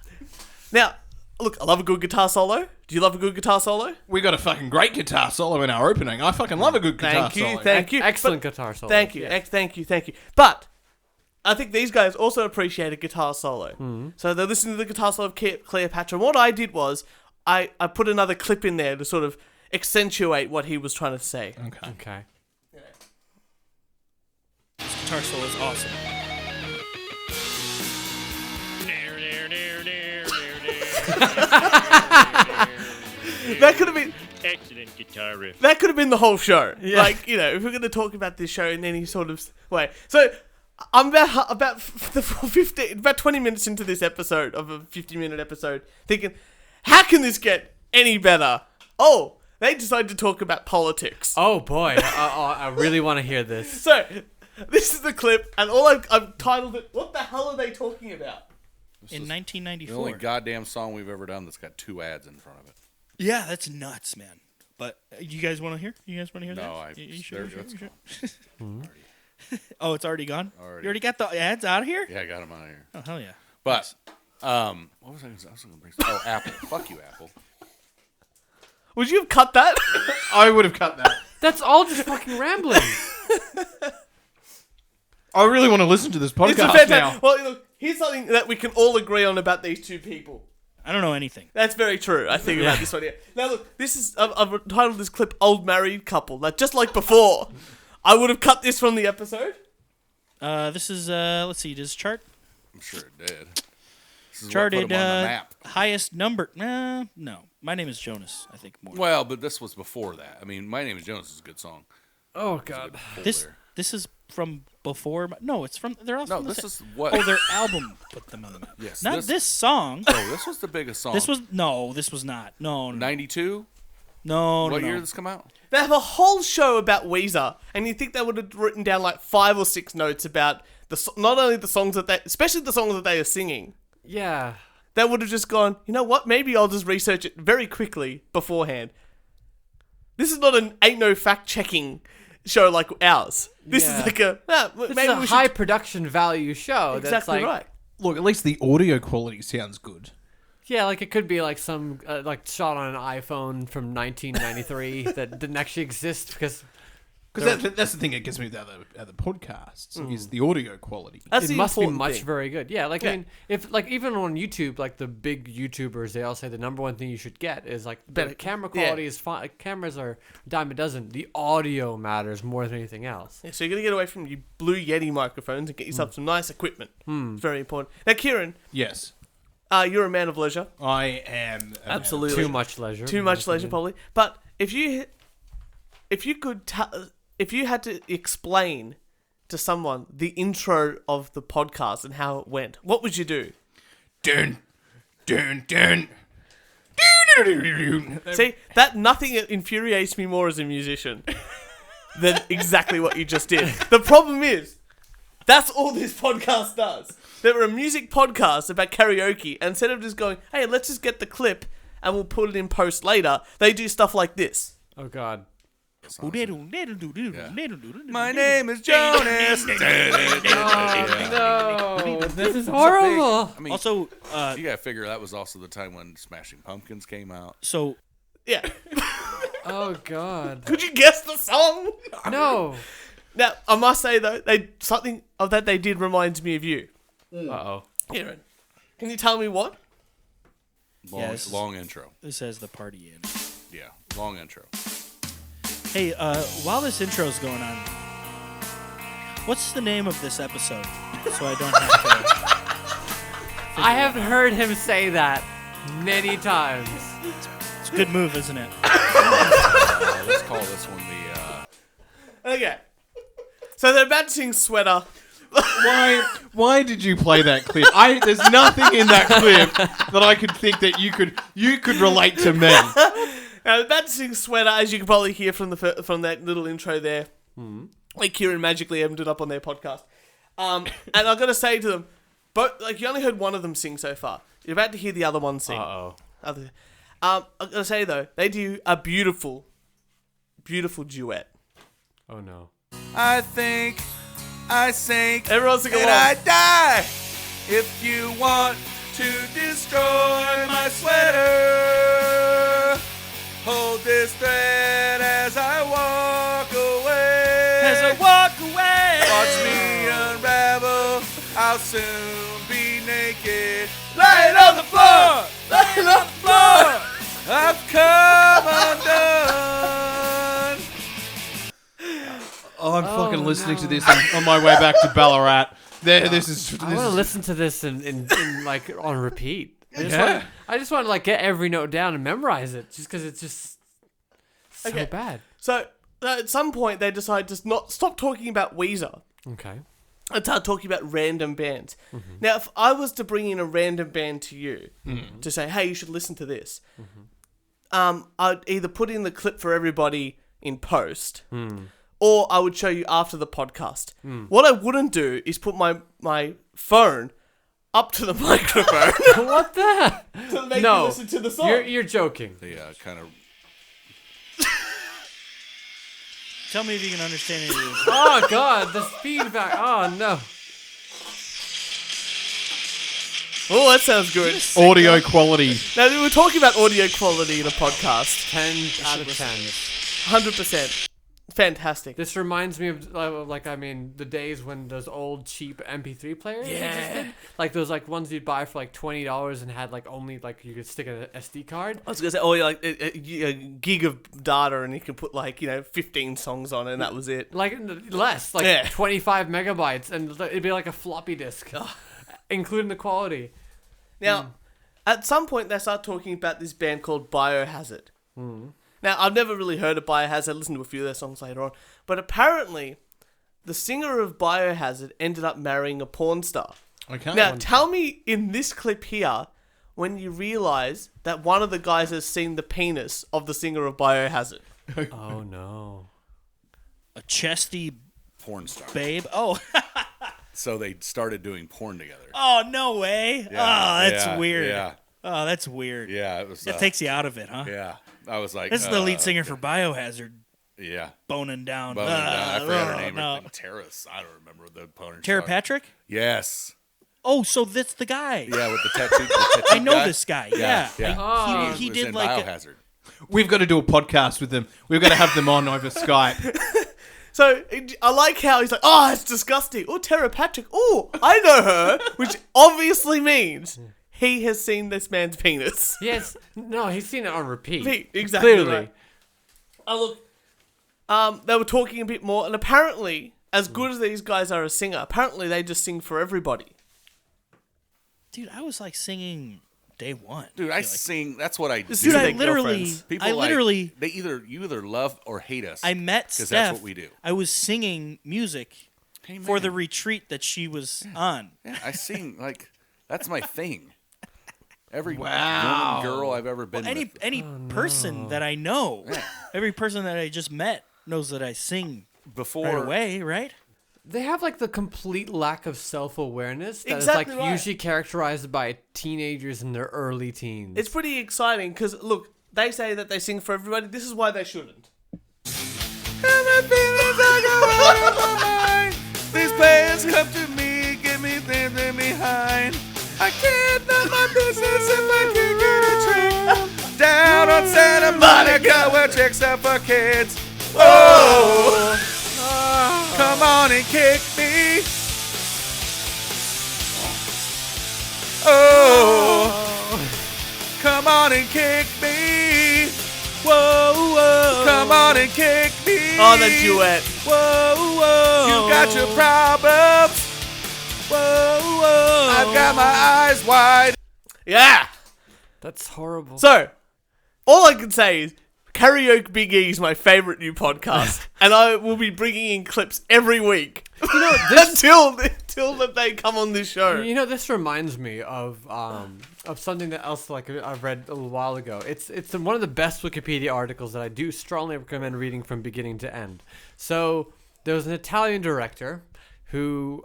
S1: Now, look, I love a good guitar solo. Do you love a good guitar solo?
S2: We got a fucking great guitar solo in our opening. I fucking love a good guitar solo.
S1: Thank you.
S3: Excellent
S1: But-
S3: guitar solo.
S1: Thank you.
S3: Yeah.
S1: Thank you. But I think these guys also appreciate a guitar solo. So they're listening to the guitar solo of Cleopatra. And what I did was I put another clip in there to sort of accentuate what he was trying to say.
S3: Okay.
S7: This guitar solo is awesome.
S1: That could have been
S7: Excellent guitar riff.
S1: that could have been the whole show.
S3: Yeah.
S1: Like, you know, if we're going to talk about this show in any sort of way. So I'm about 20 minutes into this episode of a 50-minute episode, thinking, how can this get any better? Oh, they decided to talk about politics.
S3: Oh boy, I really want to hear this.
S1: So this is the clip, and all I've titled it. What the hell are they talking about?
S7: In
S5: The
S7: 1994.
S5: only goddamn song we've ever done that's got 2 ads in front of it.
S7: Yeah, that's nuts, man. But you guys want to hear? You guys want to hear
S5: No,
S7: that? You
S5: there-
S7: sure?
S5: it's
S7: You
S5: gone.
S7: sure? Oh, it's already gone?
S5: Already.
S7: You already got the ads out of here?
S5: Yeah, I got him out of here.
S7: Oh, hell yeah.
S5: But, what was I going to say? I was going to bring Oh, Apple. Fuck you, Apple.
S1: Would you have cut that?
S2: I would have cut that.
S3: That's all just fucking rambling.
S2: I really want to listen to this
S1: It's a
S2: podcast
S1: fantastic.
S2: now.
S1: Well, look, here's something that we can all agree on about these two people.
S7: I don't know anything.
S1: That's very true, I think, about this one here. Now, look, this is... I've titled this clip Old Married Couple. Like, just like before, I would have cut this from the episode.
S7: This is, let's see, does chart?
S5: I'm sure it did. This is what
S7: Charted,
S5: put 'em on the map.
S7: highest number. No. My Name is Jonas, I think more.
S5: Well, but this was before that. I mean, My Name is Jonas is a good song.
S3: Oh god.
S5: Pull
S7: This
S5: there.
S7: this is from before. No, it's from. They're all
S5: No,
S7: from the
S5: this
S7: sa-
S5: is what...
S7: Oh, their album put them on the map.
S5: Yes,
S7: Not
S5: this-
S7: this song.
S5: Oh, this was the biggest song.
S7: This was no. This was not. No.
S5: 92?
S7: No.
S5: What
S7: no.
S5: year did this come out?
S1: They have a whole show about Weezer, and you think they would have written down like 5 or 6 notes about not only the songs that especially the songs that they are singing.
S3: Yeah.
S1: They would have just gone, you know what? Maybe I'll just research it very quickly beforehand. This is not an ain't no fact checking show like ours. This
S3: Yeah.
S1: is like a
S3: It's
S1: maybe
S3: a
S1: we
S3: high
S1: should
S3: production value show. That's
S1: exactly
S3: like,
S1: right.
S2: Look, at least the audio quality sounds good.
S3: Yeah, like it could be like some like shot on an iPhone from 1993 that didn't actually exist because
S2: Because that's the thing that gets me with other podcasts is the audio quality.
S1: That's
S3: it
S1: the
S3: must be
S1: important
S3: much
S1: thing.
S3: very good. Yeah, like
S1: Yeah.
S3: I mean, if like even on YouTube, like the big YouTubers, they all say the number one thing you should get is like
S1: Better-
S3: the camera
S1: yeah.
S3: quality is fine. Cameras are a dime a dozen. The audio matters more than anything else.
S1: Yeah, so you're gonna get away from your Blue Yeti microphones and get yourself some nice equipment. It's very important. Now, Kieran,
S2: Yes,
S1: you're a man of leisure.
S2: I am.
S1: Absolutely.
S3: Too much leisure.
S1: Too
S3: in
S1: much
S3: my
S1: leisure,
S3: opinion.
S1: probably. But if you had to explain to someone the intro of the podcast and how it went, what would you do?
S2: Dun, dun, dun.
S1: See, that nothing infuriates me more as a musician than exactly what you just did. The problem is, that's all this podcast does. They're a music podcast about karaoke, and instead of just going, hey, let's just get the clip and we'll put it in post later, they do stuff like this.
S3: Oh God.
S5: My
S7: My
S5: name is Jonas.
S3: No, this is horrible.
S5: I mean,
S7: Also,
S5: you gotta figure that was also the time when Smashing Pumpkins came out.
S7: so
S1: Yeah.
S3: Oh God.
S1: Could you guess the song?
S3: No.
S1: Now, I must say, though, something of that they did reminds me of you.
S3: Uh-oh.
S1: Kieran, can you tell me what?
S7: Yes.
S5: Long intro.
S7: this has the party in.
S5: Yeah, long intro.
S7: Hey, while this intro's going on, what's the name of this episode? So I don't have to.
S3: I have heard him say that many times.
S7: It's a good move, isn't it?
S5: Let's call this one the.
S1: Okay. So they're about to sing Sweater.
S2: Why did you play that clip? There's nothing in that clip that I could think that you could relate to me.
S1: Now, they're about to sing Sweater, as you can probably hear from that little intro there. Like Kieran magically ended up on their podcast. And I've got to say to them, you only heard one of them sing so far. You're about to hear the other one sing.
S3: Uh-oh.
S1: I've got to say, though, they do a beautiful, beautiful duet.
S3: Oh no.
S5: I think I sink.
S1: Everyone sing
S5: and
S1: along.
S5: I die. If you want to destroy my sweater, hold this thread as I walk away.
S7: As I walk away.
S5: Watch me unravel. I'll soon be naked. Lay it on the floor. Lay it on the floor. I've come undone.
S2: Oh, I'm fucking listening to this on my way back to Ballarat. This is.
S3: I want to listen to this in like on repeat. I just want to like get every note down and memorize it, just because it's just so
S1: Okay.
S3: bad.
S1: So at some point they decide to not stop talking about Weezer
S3: Okay.
S1: and start talking about random bands. Now, if I was to bring in a random band to you to say, "Hey, you should listen to this," I'd either put in the clip for everybody in post, or I would show you after the podcast. What I wouldn't do is put my phone up to the microphone
S3: What the?
S1: to make
S3: No.
S1: you listen to the song.
S3: You're joking.
S5: Yeah, kind of.
S7: Tell me if you can understand any of this.
S3: Oh God, the feedback. Oh no.
S1: Oh, that sounds good.
S2: Audio quality.
S1: Now, we were talking about audio quality in a podcast.
S3: 10 out of 10.
S1: 100%. Fantastic.
S3: This reminds me of the days when those old cheap MP3 players existed. Like those ones you'd buy for $20 and had only you could stick an SD card.
S1: I was going to say, oh, yeah, a gig of data and you could put 15 songs on it and that was it.
S3: Less, 25 megabytes, and it'd be like a floppy disk, including the quality.
S1: Now, at some point they start talking about this band called Biohazard. Now, I've never really heard of Biohazard. I listened to a few of their songs later on. But apparently, the singer of Biohazard ended up marrying a porn star.
S2: Okay.
S1: Now, tell me in this clip here when you realise that one of the guys has seen the penis of the singer of Biohazard.
S3: Oh no.
S7: A chesty
S5: Porn star.
S7: babe. Oh.
S5: So they started doing porn together.
S7: Oh, no way.
S5: Yeah,
S7: Oh, that's weird.
S5: Yeah.
S7: Oh, that's weird.
S5: Yeah, it was.
S7: That takes you out of it, huh?
S5: Yeah, I was like.
S7: This is the lead singer for Biohazard.
S5: Yeah.
S7: Boning down.
S5: Boning down. I forgot her name.
S7: No.
S5: Terrace. I don't remember the porn
S7: Tara
S5: star.
S7: Patrick?
S5: Yes.
S7: Oh, so that's the guy.
S5: Yeah, with the tattoo.
S7: I know this guy. Yeah.
S5: Yeah.
S7: He
S5: was
S7: did
S5: in
S7: like
S5: Biohazard.
S2: We've got to do a podcast with them. We've got to have them on over Skype.
S1: So, I like how he's like, oh, it's disgusting. Oh, Tara Patrick. Oh, I know her. Which obviously means he has seen this man's penis.
S3: Yes. No, he's seen it on repeat.
S1: Exactly.
S3: Clearly.
S1: Right. Oh, look. They were talking a bit more, and apparently, as good as these guys are a singer, apparently they just sing for everybody.
S7: Dude, I was singing day one.
S5: Dude, I sing. That's what I do.
S1: This
S7: Dude,
S1: is
S7: I
S1: their
S7: literally,
S1: girlfriends.
S5: People you either love or hate us.
S7: I met
S5: because
S7: Steph.
S5: that's what we do.
S7: I was singing music
S5: Hey,
S7: for
S5: man.
S7: the retreat that she was on.
S5: Yeah, I sing that's my thing. Every woman, girl I've ever been with.
S7: Any person that I know, every person that I just met knows that I sing
S5: Before
S7: right away, right?
S3: They have the complete lack of self-awareness that
S1: Exactly
S3: is
S1: right.
S3: usually characterized by teenagers in their early teens.
S1: It's pretty exciting because, look, they say that they sing for everybody. This is why they shouldn't.
S5: These players come to me, give me things in behind. I can't know my business if I can't get a trick. Down on Santa Monica where chicks are for kids. Oh, come on and kick me. Oh, come on and kick me. Whoa, whoa. Come on and kick me.
S1: Oh, the duet.
S5: Whoa, whoa. You got your problems. Whoa, whoa. I've got my eyes wide.
S1: Yeah.
S3: That's horrible.
S1: So, all I can say is, Karaoke Big E is my favourite new podcast, and I will be bringing in clips every week until that they come on this show.
S3: You know, this reminds me of something that else I read a little while ago. It's one of the best Wikipedia articles that I do strongly recommend reading from beginning to end. So there was an Italian director who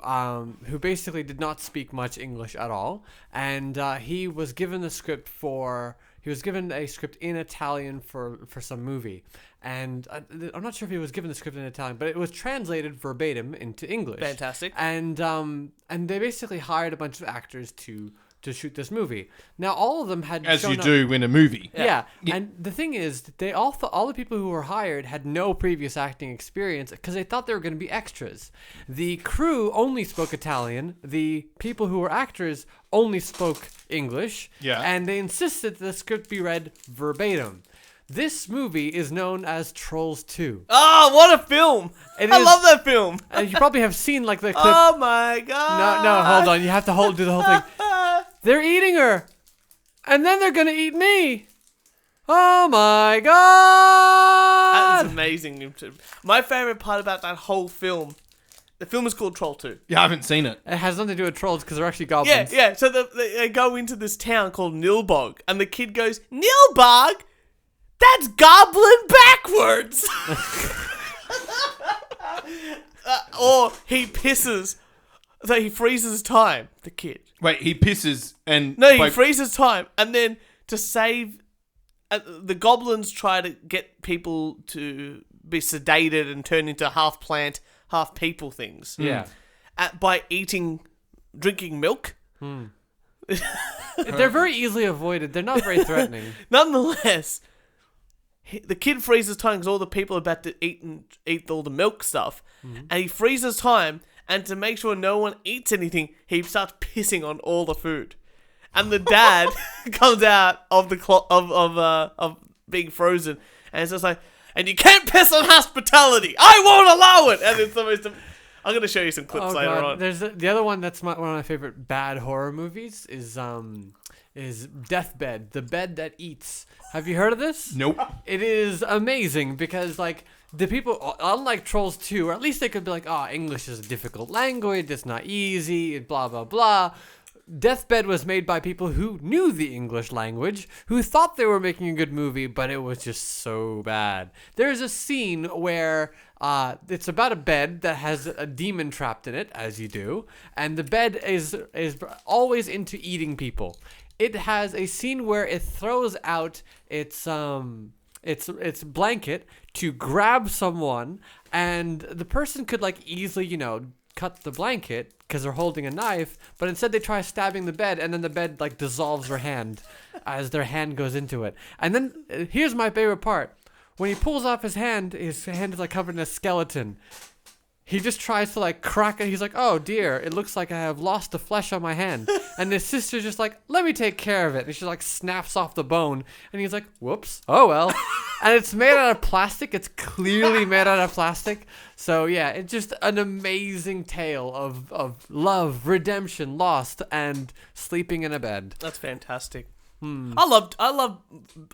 S3: basically did not speak much English at all, and he was given the script for he was given a script in Italian for some movie, and I'm not sure if he was given the script in Italian, but it was translated verbatim into English.
S1: Fantastic.
S3: And they basically hired a bunch of actors to shoot this movie. Now all of them had
S2: As
S3: shown
S2: you
S3: up-
S2: do in a movie.
S3: Yeah. And the thing is, they all the people who were hired had no previous acting experience because they thought they were going to be extras. The crew only spoke Italian. The people who were actors only spoke English.
S2: Yeah.
S3: And they insisted that the script be read verbatim. This movie is known as Trolls 2.
S1: Oh, what a film! I love that film.
S3: And you probably have seen like the clip.
S1: Oh my god!
S3: No, hold on. You have to do the whole thing. They're eating her, and then they're gonna eat me. Oh my god!
S1: That's amazing. My favorite part about that whole film, the film is called Troll 2.
S2: Yeah, I haven't seen it.
S3: It has nothing to do with trolls because they're actually goblins.
S1: Yeah. So they go into this town called Nilbog, and the kid goes, Nilbog? That's goblin backwards! Or he pisses. So he freezes time, the kid.
S2: Wait, he pisses and...
S1: No, he freezes time, and then to save... the goblins try to get people to be sedated and turn into half plant, half people things.
S3: Yeah.
S1: By drinking milk.
S3: They're very easily avoided. They're not very threatening.
S1: Nonetheless, the kid freezes time because all the people are about to eat all the milk stuff. And he freezes time, and to make sure no one eats anything, he starts pissing on all the food. And the dad comes out of the of being frozen, and it's just like, and you can't piss on hospitality. I won't allow it. And it's the most. I'm gonna show you some clips later on.
S3: There's the other one that's one of my favorite bad horror movies is Deathbed, the bed that eats. Have you heard of this?
S2: Nope.
S3: It is amazing because like the people, unlike Trolls 2, or at least they could be like, English is a difficult language, it's not easy, blah blah blah. Deathbed was made by people who knew the English language, who thought they were making a good movie, but it was just so bad. There's a scene where it's about a bed that has a demon trapped in it, as you do, and the bed is always into eating people. It has a scene where it throws out its blanket to grab someone, and the person could like easily, cut the blanket because they're holding a knife, but instead they try stabbing the bed, and then the bed like dissolves their hand as their hand goes into it. And then here's my favorite part: when he pulls off his hand is like covered in a skeleton. He just tries to like crack it. He's like, oh dear, it looks like I have lost the flesh on my hand. And his sister's just like, let me take care of it. And she like snaps off the bone. And he's like, whoops, oh well. And it's made out of plastic. It's clearly made out of plastic. So yeah, it's just an amazing tale of love, redemption, lost, and sleeping in a bed.
S1: That's fantastic. I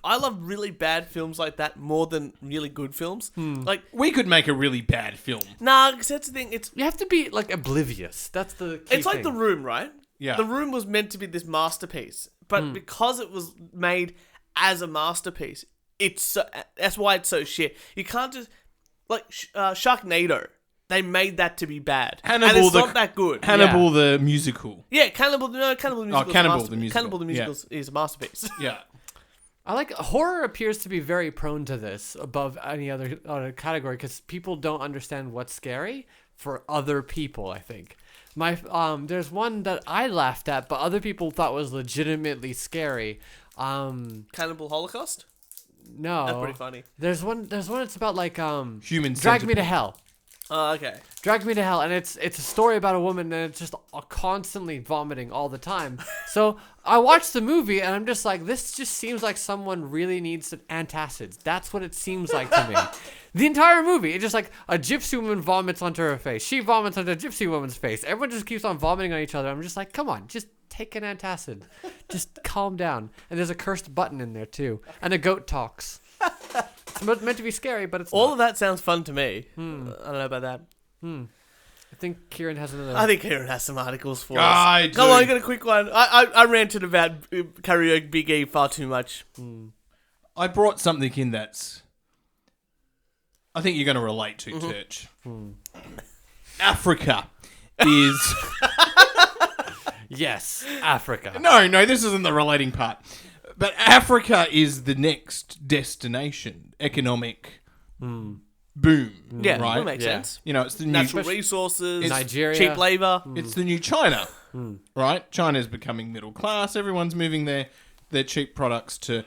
S1: love really bad films like that more than really good films. Like
S2: We could make a really bad film.
S1: nah, because that's the thing.
S3: You have to be like oblivious. That's the key
S1: It's like The
S3: thing.
S1: Room, right?
S2: Yeah.
S1: The Room was meant to be this masterpiece, but because it was made as a masterpiece, that's why it's so shit. You can't just like Sharknado. They made that to be bad, and it's not that good.
S2: Hannibal the musical.
S1: Yeah, Cannibal the Musical.
S2: Cannibal the Musical.
S1: Cannibal the Musical is a masterpiece.
S2: Yeah.
S3: I like horror appears to be very prone to this above any other category because people don't understand what's scary for other people. I think there's one that I laughed at, but other people thought was legitimately scary.
S1: Cannibal Holocaust.
S3: No,
S1: That's pretty funny.
S3: There's one. It's about like
S2: Human
S3: Drag Me to
S2: Centipede.
S3: Hell.
S1: Oh, okay.
S3: Drag Me to Hell, and it's a story about a woman and it's just constantly vomiting all the time. So I watched the movie and I'm just like, this just seems like someone really needs some antacids. That's what it seems like to me. The entire movie, it's just like a gypsy woman vomits onto her face. She vomits onto a gypsy woman's face. Everyone just keeps on vomiting on each other. I'm just like, come on, just take an antacid. Just calm down. And there's a cursed button in there too. And a goat talks. It's meant to be scary, but it's
S1: All
S3: not.
S1: of that sounds fun to me. I don't know about that.
S3: I think Kieran has another.
S1: I think Kieran has some articles for us.
S2: I
S1: Come
S2: do.
S1: on, you got a quick one. I ranted about Karaoke Big E far too much.
S2: I brought something in that's... I think you're going to relate to, Turch. Africa is...
S3: Yes, Africa.
S2: No, this isn't the relating part. But Africa is the next destination, economic boom.
S1: Yeah,
S2: right.
S1: that makes
S3: Yeah.
S1: sense.
S2: You know, it's the new
S1: Natural resources,
S3: Nigeria.
S1: cheap labor.
S2: It's the new China, right? China's becoming middle class. Everyone's moving their cheap products to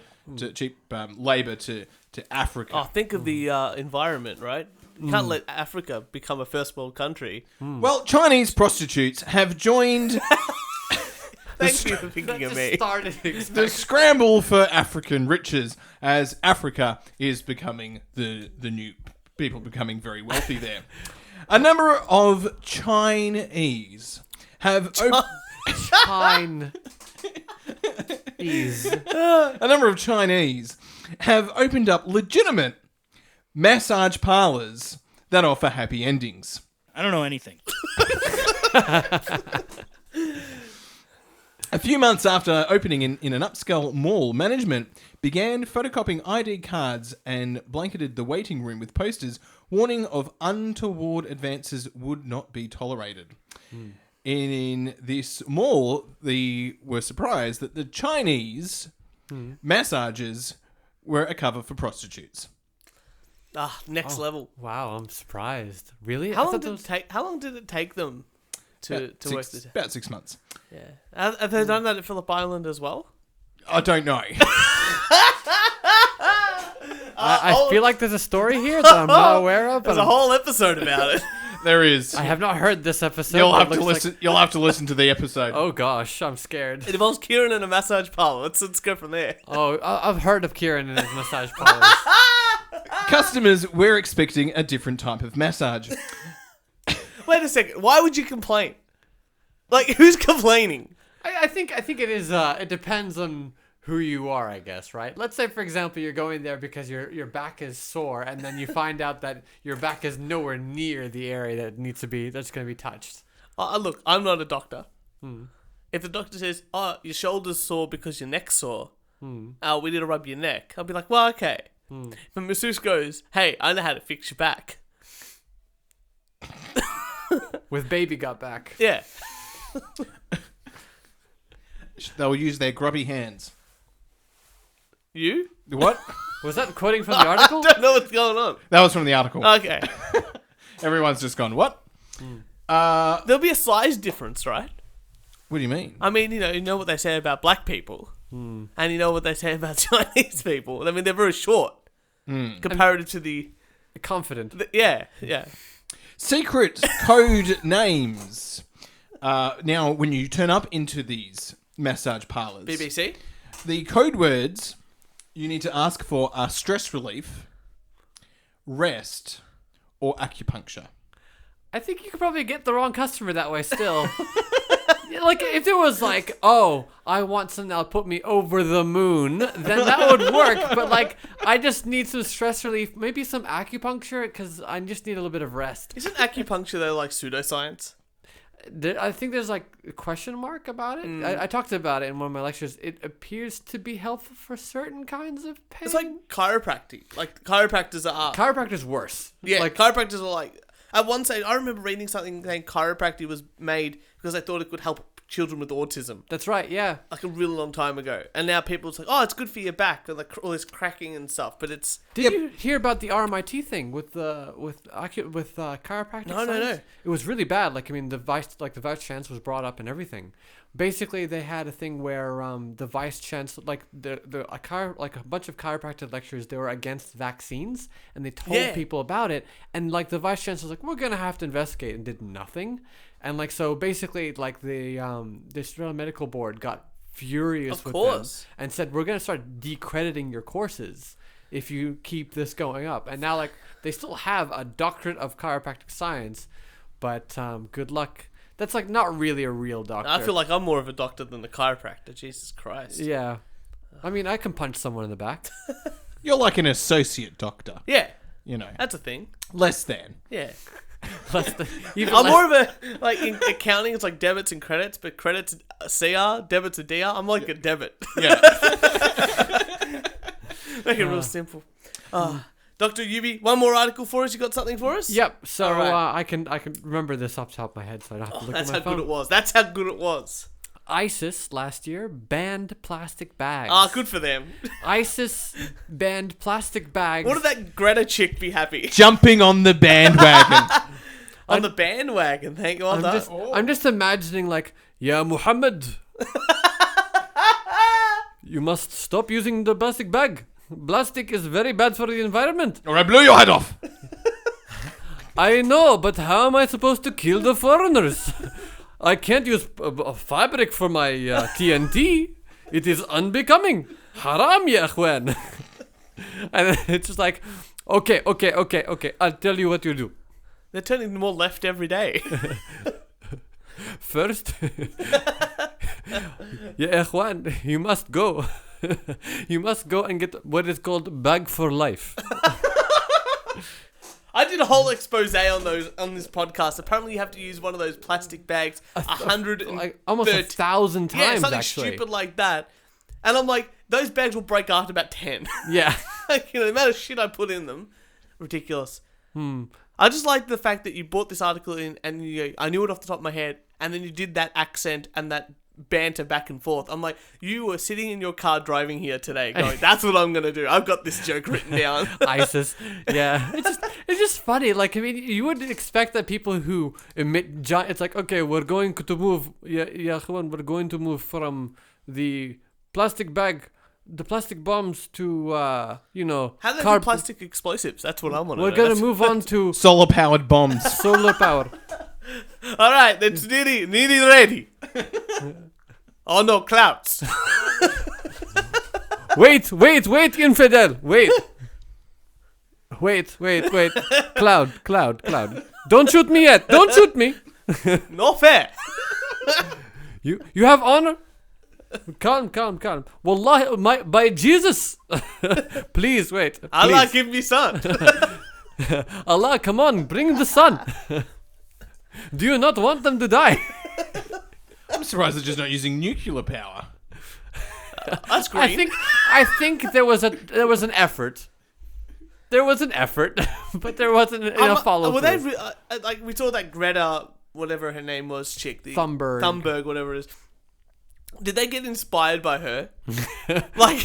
S2: cheap labor to Africa.
S1: Oh, think of the environment, right? You can't let Africa become a first world country.
S2: Well, Chinese prostitutes have joined
S1: Thank you for thinking of me.
S2: the scramble for African riches as Africa is becoming the new people becoming very wealthy there. A number of Chinese have a number of Chinese have opened up legitimate massage parlors that offer happy endings.
S7: I don't know anything.
S2: A few months after opening in an upscale mall, management began photocopying ID cards and blanketed the waiting room with posters warning of untoward advances would not be tolerated. In this mall, they were surprised that the Chinese massages were a cover for prostitutes.
S1: Next level.
S3: Wow, I'm surprised. Really?
S1: How long did it take them to work this?
S2: About 6 months.
S1: Yeah. Have they done that at Phillip Island as well?
S2: I don't know.
S3: I feel like there's a story here that I'm not aware of.
S1: There's
S3: But
S1: a whole episode about it.
S2: There is.
S3: I have not heard this episode.
S2: You'll
S3: but
S2: have
S3: it
S2: to
S3: looks
S2: listen. You'll have to listen to the episode.
S3: Oh gosh, I'm scared.
S1: It involves Kieran in a massage parlor. Let's go from there.
S3: Oh, I've heard of Kieran and his massage parlors.
S2: Customers were expecting a different type of massage.
S1: Wait a second. Why would you complain? Like, who's complaining?
S3: I think it is. It depends on who you are, I guess, right? Let's say, for example, you're going there because your back is sore, and then you find out that your back is nowhere near the area that needs to be that's going to be touched.
S1: Look, I'm not a doctor. If the doctor says, "Oh, your shoulder's sore because your neck's sore," we need to rub your neck, I'll be like, "Well, okay." If a masseuse goes, "Hey, I know how to fix your back,"
S3: With baby got back.
S1: yeah,
S2: They'll use their grubby hands.
S1: you?
S2: What?
S3: Was that quoting from the article?
S1: I don't know what's going on.
S2: That was from the article.
S1: Okay,
S2: Everyone's just gone, what?
S1: there'll be a size difference, right?
S2: What do you mean?
S1: I mean, you know what they say about black people, and you know what they say about Chinese people. I mean, they're very short comparative to the
S3: Confident.
S1: yeah.
S2: Secret code names. Now, when you turn up into these massage parlors,
S1: BBC.
S2: the code words you need to ask for are stress relief, rest, or acupuncture.
S3: I think you could probably get the wrong customer that way still. Like, if there was like, oh, I want something that'll put me over the moon, then that would work. But like, I just need some stress relief, maybe some acupuncture, because I just need a little bit of rest.
S1: Isn't acupuncture though like pseudoscience?
S3: I think there's like a question mark about it. I talked about it in one of my lectures. It appears to be helpful for certain kinds of pain.
S1: It's like chiropractic. Like chiropractors are.
S3: Chiropractor's worse.
S1: Yeah,
S3: Like,
S1: chiropractors are like. At one stage, I remember reading something saying chiropractic was made because they thought it could help children with autism.
S3: that's right, yeah.
S1: Like a really long time ago, and now people are like, "Oh, it's good for your back," and like all this cracking and stuff. But it's
S3: Did you hear about the RMIT thing with chiropractic?
S1: No.
S3: science? It was really bad. Like, I mean, the vice chancellor was brought up and everything. Basically, they had a thing where the vice chancellor, like a bunch of chiropractic lecturers, they were against vaccines, and they told people about it, and like the vice chancellor was like, "We're gonna have to investigate," and did nothing. And like, so basically, like the Australian Medical Board got furious with them and said, "We're gonna start decrediting your courses if you keep this going up." And now, like, they still have a doctorate of chiropractic science, but good luck. That's like not really a real doctor.
S1: I feel like I'm more of a doctor than a chiropractor. Jesus Christ.
S3: Yeah. I mean, I can punch someone in the back.
S2: You're like an associate doctor.
S1: Yeah,
S2: You know,
S1: that's a thing.
S2: less than.
S1: Yeah.
S3: I'm
S1: More of a, like, in accounting, it's like debits and credits, but credits CR, debits a DR. I'm like a debit.
S2: Yeah.
S1: Make it real simple. Dr. Ayoub, one more article for us. You got something for us?
S3: Yep. So
S1: All right.
S3: I can remember this off the top of my head, so I don't have to look
S1: That's
S3: at my
S1: how
S3: phone.
S1: good it was. That's how good it was.
S3: ISIS last year banned plastic bags.
S1: Ah, good for them.
S3: ISIS banned plastic bags.
S1: Wouldn't that Greta chick be happy?
S2: Jumping on the bandwagon.
S1: On the bandwagon, thank you. Well done.
S3: I'm just imagining like, yeah, Muhammad, you must stop using the plastic bag. Plastic is very bad for the environment.
S2: Or I blew your head off.
S3: I know, but how am I supposed to kill the foreigners? I can't use fabric for my TNT. It is unbecoming. Haram, ya akhwan. And it's just like, okay. I'll tell you what you do.
S1: They're turning more left every day.
S3: First, ya akhwan, you must go. You must go and get what is called bag for life.
S1: I did a whole expose on this podcast. Apparently, you have to use one of those plastic bags 100
S3: like almost 1,000 times.
S1: Yeah, something
S3: actually.
S1: stupid like that. And I'm like, those bags will break after about 10.
S3: Yeah.
S1: Like, the amount of shit I put in them, ridiculous. I just like the fact that you brought this article in, and I knew it off the top of my head, and then you did that accent and that banter back and forth. I'm like, you were sitting in your car driving here today going, that's what I'm gonna do. I've got this joke written down.
S3: ISIS. Yeah. It's just funny. Like, I mean, you wouldn't expect that people who emit giant, it's like, okay, we're going to move, we're going to move from the plastic bag, the plastic bombs to,
S1: How do they do plastic explosives? That's what I want to know.
S3: We're going to move on to
S2: Solar powered bombs.
S3: solar power.
S1: All right, that's nearly ready. Oh no, clouds.
S3: Wait, infidel. Wait. Cloud. Don't shoot me yet. Don't shoot me.
S1: Not fair.
S3: You have honor. Calm. Wallahi, by Jesus. Please wait.
S1: Allah,
S3: Please.
S1: give me son.
S3: Allah, come on, bring the sun. Do you not want them to die?
S2: I'm surprised they're just not using nuclear power.
S1: That's green.
S3: I think there was an effort. There was an effort, but there wasn't enough follow
S1: Were they
S3: through.
S1: like we saw that Greta, whatever her name was, chick, the
S3: Thunberg,
S1: whatever it is. Did they get inspired by her? Like,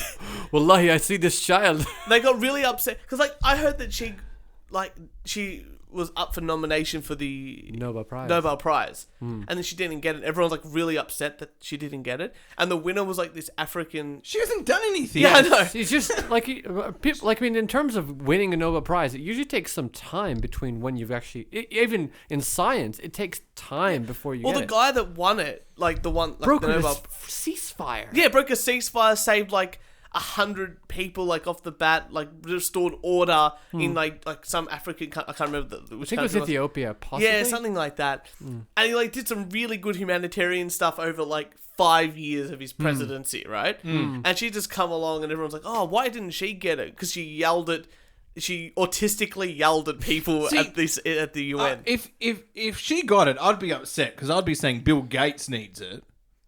S3: Wallahi, I see this child.
S1: they got really upset because, like, I heard that she was up for nomination for the
S3: Nobel Prize.
S1: And then she didn't get it. Everyone's like really upset that she didn't get it, and the winner was like this African.
S2: She hasn't done anything.
S1: Yeah, I know.
S3: It's just like people. Like, I mean, in terms of winning a Nobel Prize, it usually takes some time between when you've actually. Even in science, it takes time before you.
S1: Well,
S3: get
S1: the
S3: it.
S1: guy that won it, like the one, like
S3: broke
S1: the
S3: a
S1: Nobel,
S3: ceasefire.
S1: yeah, broke a ceasefire, saved like 100 people, like off the bat, like restored order in like some African. I can't remember which
S3: I think it was
S1: country
S3: Ethiopia, possibly.
S1: Yeah, something like that. And he like did some really good humanitarian stuff over like 5 years of his presidency, right? And she just come along, and everyone's like, "Oh, why didn't she get it?" Because she autistically yelled at people at the UN.
S2: If she got it, I'd be upset because I'd be saying Bill Gates needs it,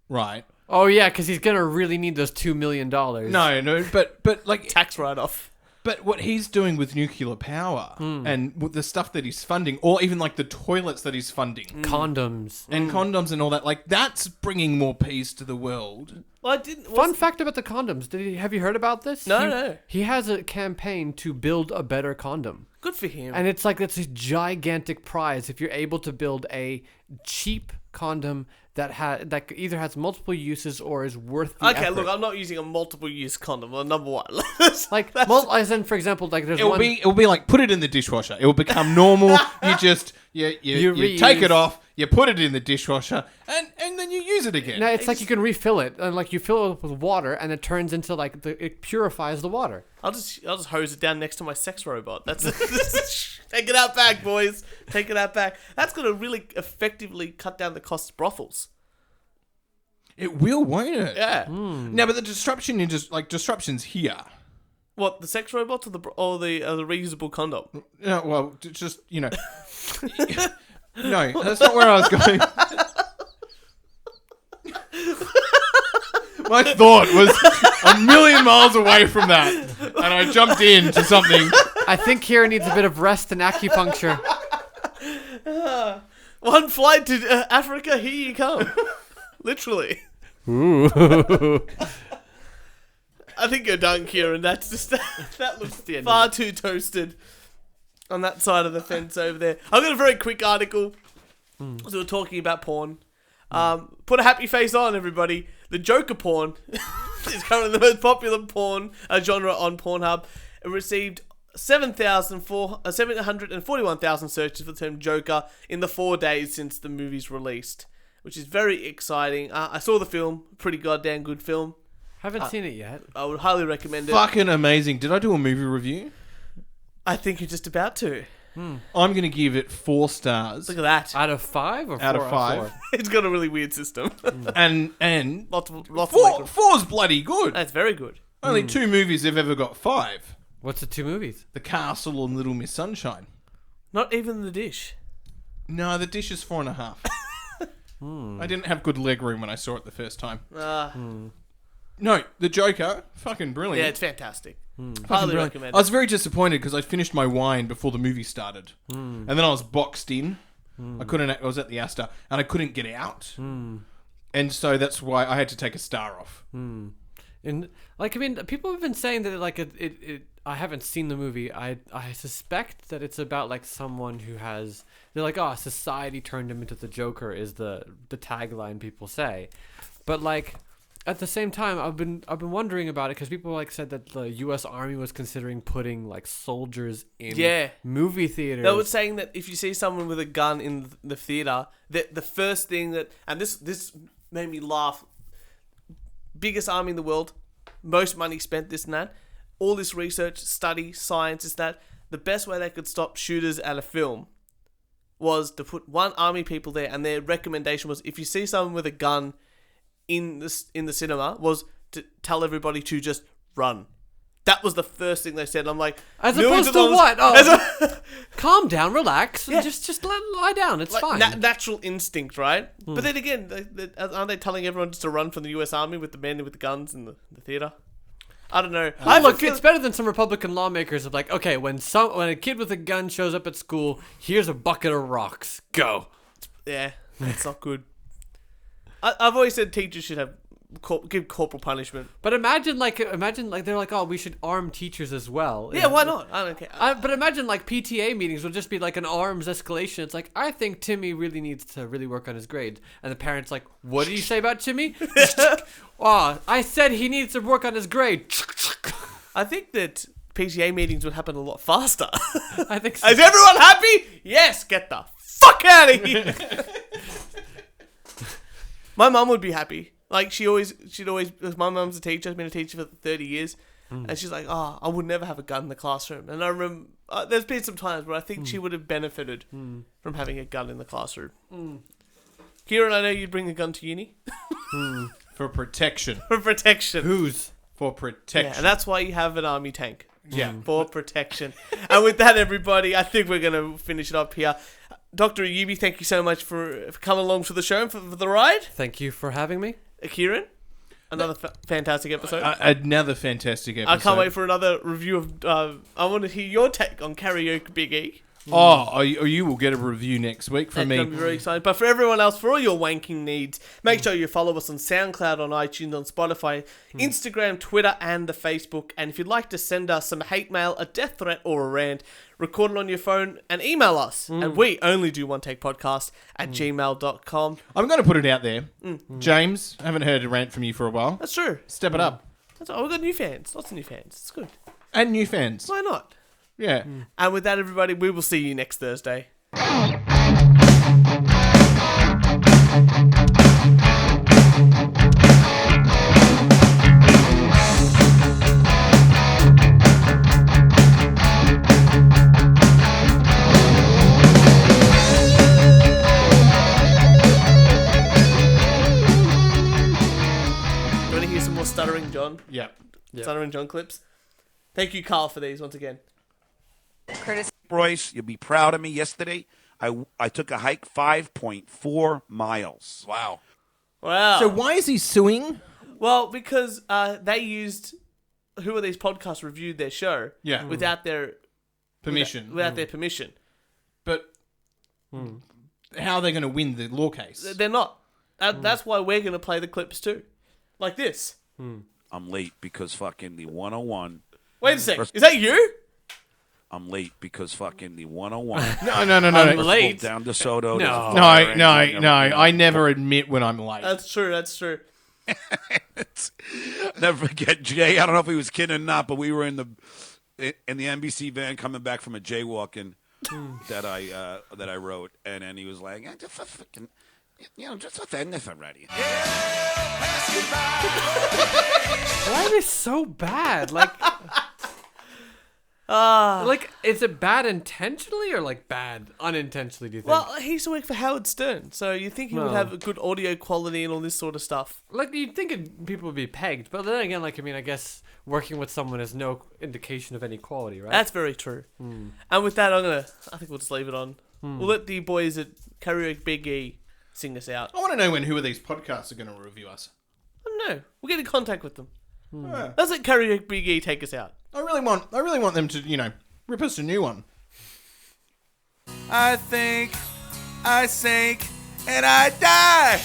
S2: right?
S3: Oh yeah, because he's gonna really need those $2 million.
S2: No, but like
S1: Tax write-off.
S2: But what he's doing with nuclear power and with the stuff that he's funding, or even like the toilets that he's funding,
S3: Condoms.
S2: and condoms and all that, like that's bringing more peace to the world.
S1: Well, I didn't.
S3: Fun fact about the condoms. Have you heard about this?
S1: No.
S3: He has a campaign to build a better condom.
S1: Good for him.
S3: And it's like, that's a gigantic prize if you're able to build a cheap condom that either has multiple uses or is worth the
S1: Okay,
S3: effort.
S1: look, I'm not using a multiple-use condom. Well, number one,
S3: Like, as in, for example, like there's one...
S2: It'll be like, put it in the dishwasher. It will become normal. You just, you take it off, you put it in the dishwasher, and then you use it again.
S3: No, it's like you can refill it, and like you fill it up with water, and it turns into like it purifies the water.
S1: I'll just hose it down next to my sex robot. That's take it out back, boys. Take it out back. That's gonna really effectively cut down the cost of brothels.
S2: It will, won't it?
S1: Yeah.
S2: No, but the disruption is just like disruptions here.
S1: What, the sex robots or the reusable condom?
S2: No, well, just no, that's not where I was going. My thought was a million miles away from that, and I jumped into something.
S3: I think Kieran needs a bit of rest and acupuncture.
S1: One flight to Africa, here you come. Literally.
S3: Ooh.
S1: I think you're done, Kieran. That's just that looks far too toasted on that side of the fence over there. I've got a very quick article. So we're talking about porn. Put a happy face on, everybody. The Joker porn is currently the most popular porn genre on PornHub. It received 741,000 searches for the term Joker in the 4 days since the movie's released, which is very exciting. I saw the film. Pretty goddamn good film.
S3: Haven't seen it yet.
S1: I would highly recommend it.
S2: Fucking amazing. Did I do a movie review?
S1: I think you're just about to.
S2: I'm going to give it 4 stars.
S1: Look at that.
S3: Out of 5 or 4
S2: Out of 5.
S1: It's got a really weird system.
S2: And
S1: lots of
S2: 4's bloody good.
S1: That's very good.
S2: Only 2 movies have ever got 5.
S3: What's the 2 movies?
S2: The Castle and Little Miss Sunshine.
S1: Not even The Dish.
S2: No, The Dish is 4.5. I didn't have good leg room when I saw it the first time. No, The Joker, fucking brilliant.
S1: Yeah, it's fantastic.
S2: Fucking
S1: Highly
S2: brilliant.
S1: recommend
S2: I was very disappointed because I finished my wine before the movie started. And then I was boxed in. I was at the Astor and I couldn't get out. And so that's why I had to take a star off.
S3: And like, I mean, people have been saying that like it I haven't seen the movie. I suspect that it's about like someone who has, they're like, oh, society turned him into the Joker is the tagline people say. But like, at the same time, I've been wondering about it because people like said that the U.S. Army was considering putting like soldiers in movie theaters.
S1: They were saying that if you see someone with a gun in the theater, that the first thing that, and this made me laugh. Biggest army in the world, most money spent, this and that. All this research, study, science, is that the best way they could stop shooters at a film was to put one army people there, and their recommendation was if you see someone with a gun in the cinema, was to tell everybody to just run. That was the first thing they said. I'm like,
S3: as opposed to what? Oh, calm down, relax,
S1: Yeah.
S3: just lie down. It's
S1: like
S3: fine.
S1: Natural instinct, right? But then again, aren't they telling everyone just to run from the U.S. Army with the men with the guns in the theater? I don't know.
S3: Look, it's better than some Republican lawmakers of like, okay, when a kid with a gun shows up at school, here's a bucket of rocks. Go.
S1: Yeah, that's not good. I've always said teachers should have give corporal punishment.
S3: But imagine like they're like, oh, we should arm teachers as well.
S1: Yeah, why not? I don't care.
S3: But imagine like PTA meetings will just be like an arms escalation. It's like, I think Timmy really needs to really work on his grades. And the parents like, what did you say about Timmy? Oh, I said he needs to work on his grade.
S1: I think that PTA meetings would happen a lot faster.
S3: I think so.
S1: Is everyone happy? Yes, get the fuck out of here. My mum would be happy. Like, she'd always, because my mum's a teacher, has been a teacher for 30 years, and she's like, oh, I would never have a gun in the classroom. And I remember, there's been some times where I think she would have benefited from having a gun in the classroom. Kieran, I know you'd bring a gun to uni.
S2: For protection.
S1: For protection.
S3: Who's?
S2: For protection.
S1: Yeah, and that's why you have an army tank.
S2: Yeah.
S1: For protection. And with that, everybody, I think we're going to finish it up here. Dr. Ayoub, thank you so much for coming along to the show and for the ride.
S3: Thank you for having me.
S1: Kieran, another fantastic episode.
S2: Another fantastic episode.
S1: I can't wait for another review of... I want to hear your take on Karaoke Big E.
S2: Oh, you will get a review next week from me.
S1: That's going to be very exciting. But for everyone else, for all your wanking needs, make sure you follow us on SoundCloud, on iTunes, on Spotify, Instagram, Twitter, and the Facebook. And if you'd like to send us some hate mail, a death threat, or a rant, record it on your phone and email us. And we only do one take podcast at gmail.com.
S2: I'm going to put it out there. James, I haven't heard a rant from you for a while.
S1: That's true.
S2: Step it up.
S1: We've got new fans. Lots of new fans. It's good.
S2: And new fans.
S1: Why not?
S2: Yeah.
S1: And with that, everybody, we will see you next Thursday. You want to hear some more Stuttering John?
S2: Yeah.
S1: Stuttering John clips? Thank you, Carl, for these once again.
S6: Courtesy
S4: Bryce, you'll be proud of me. Yesterday, I took a hike 5.4 miles.
S5: Wow.
S1: Wow.
S2: So why is he suing?
S1: Well, because they used... Who are these podcasts reviewed their show without their...
S2: Permission.
S1: Without their permission.
S2: But how are they going to win the law case?
S1: They're not. That's why we're going to play the clips too. Like this.
S4: I'm late because fucking the 101.
S1: Wait a sec. Is that you?
S4: I'm late because fucking the 101.
S2: No.
S3: I'm late.
S4: Down DeSoto.
S3: No.
S2: No. I never admit when I'm late.
S1: That's true.
S4: Never forget Jay. I don't know if he was kidding or not, but we were in the NBC van coming back from a jaywalking that I wrote, and then he was like, just fucking, just offend us already.
S3: That is so bad. Like, is it bad intentionally or like bad unintentionally? Do you think?
S1: Well, he used to work for Howard Stern, so you think he would have a good audio quality and all this sort of stuff.
S3: Like, you'd think people would be pegged, but then again, like, I mean, I guess working with someone is no indication of any quality, right?
S1: That's very true. And with that, I think we'll just leave it on. We'll let the boys at Karaoke Big E sing us out.
S2: I want to know who of these podcasts are going to review us.
S1: I don't know. We'll get in contact with them. Let's let Karaoke Big E take us out.
S2: I really want them to, rip us a new one.
S5: I think, I sink, and I die.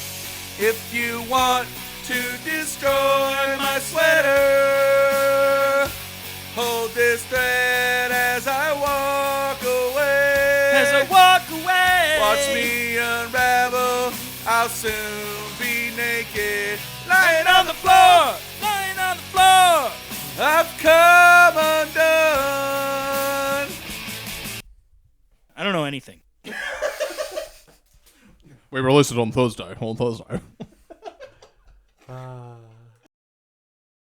S5: If you want to destroy my sweater, hold this thread as I walk away. Watch me unravel. I'll soon be naked, lying on the floor. I've come undone.
S7: I don't know anything.
S2: We released it on Thursday.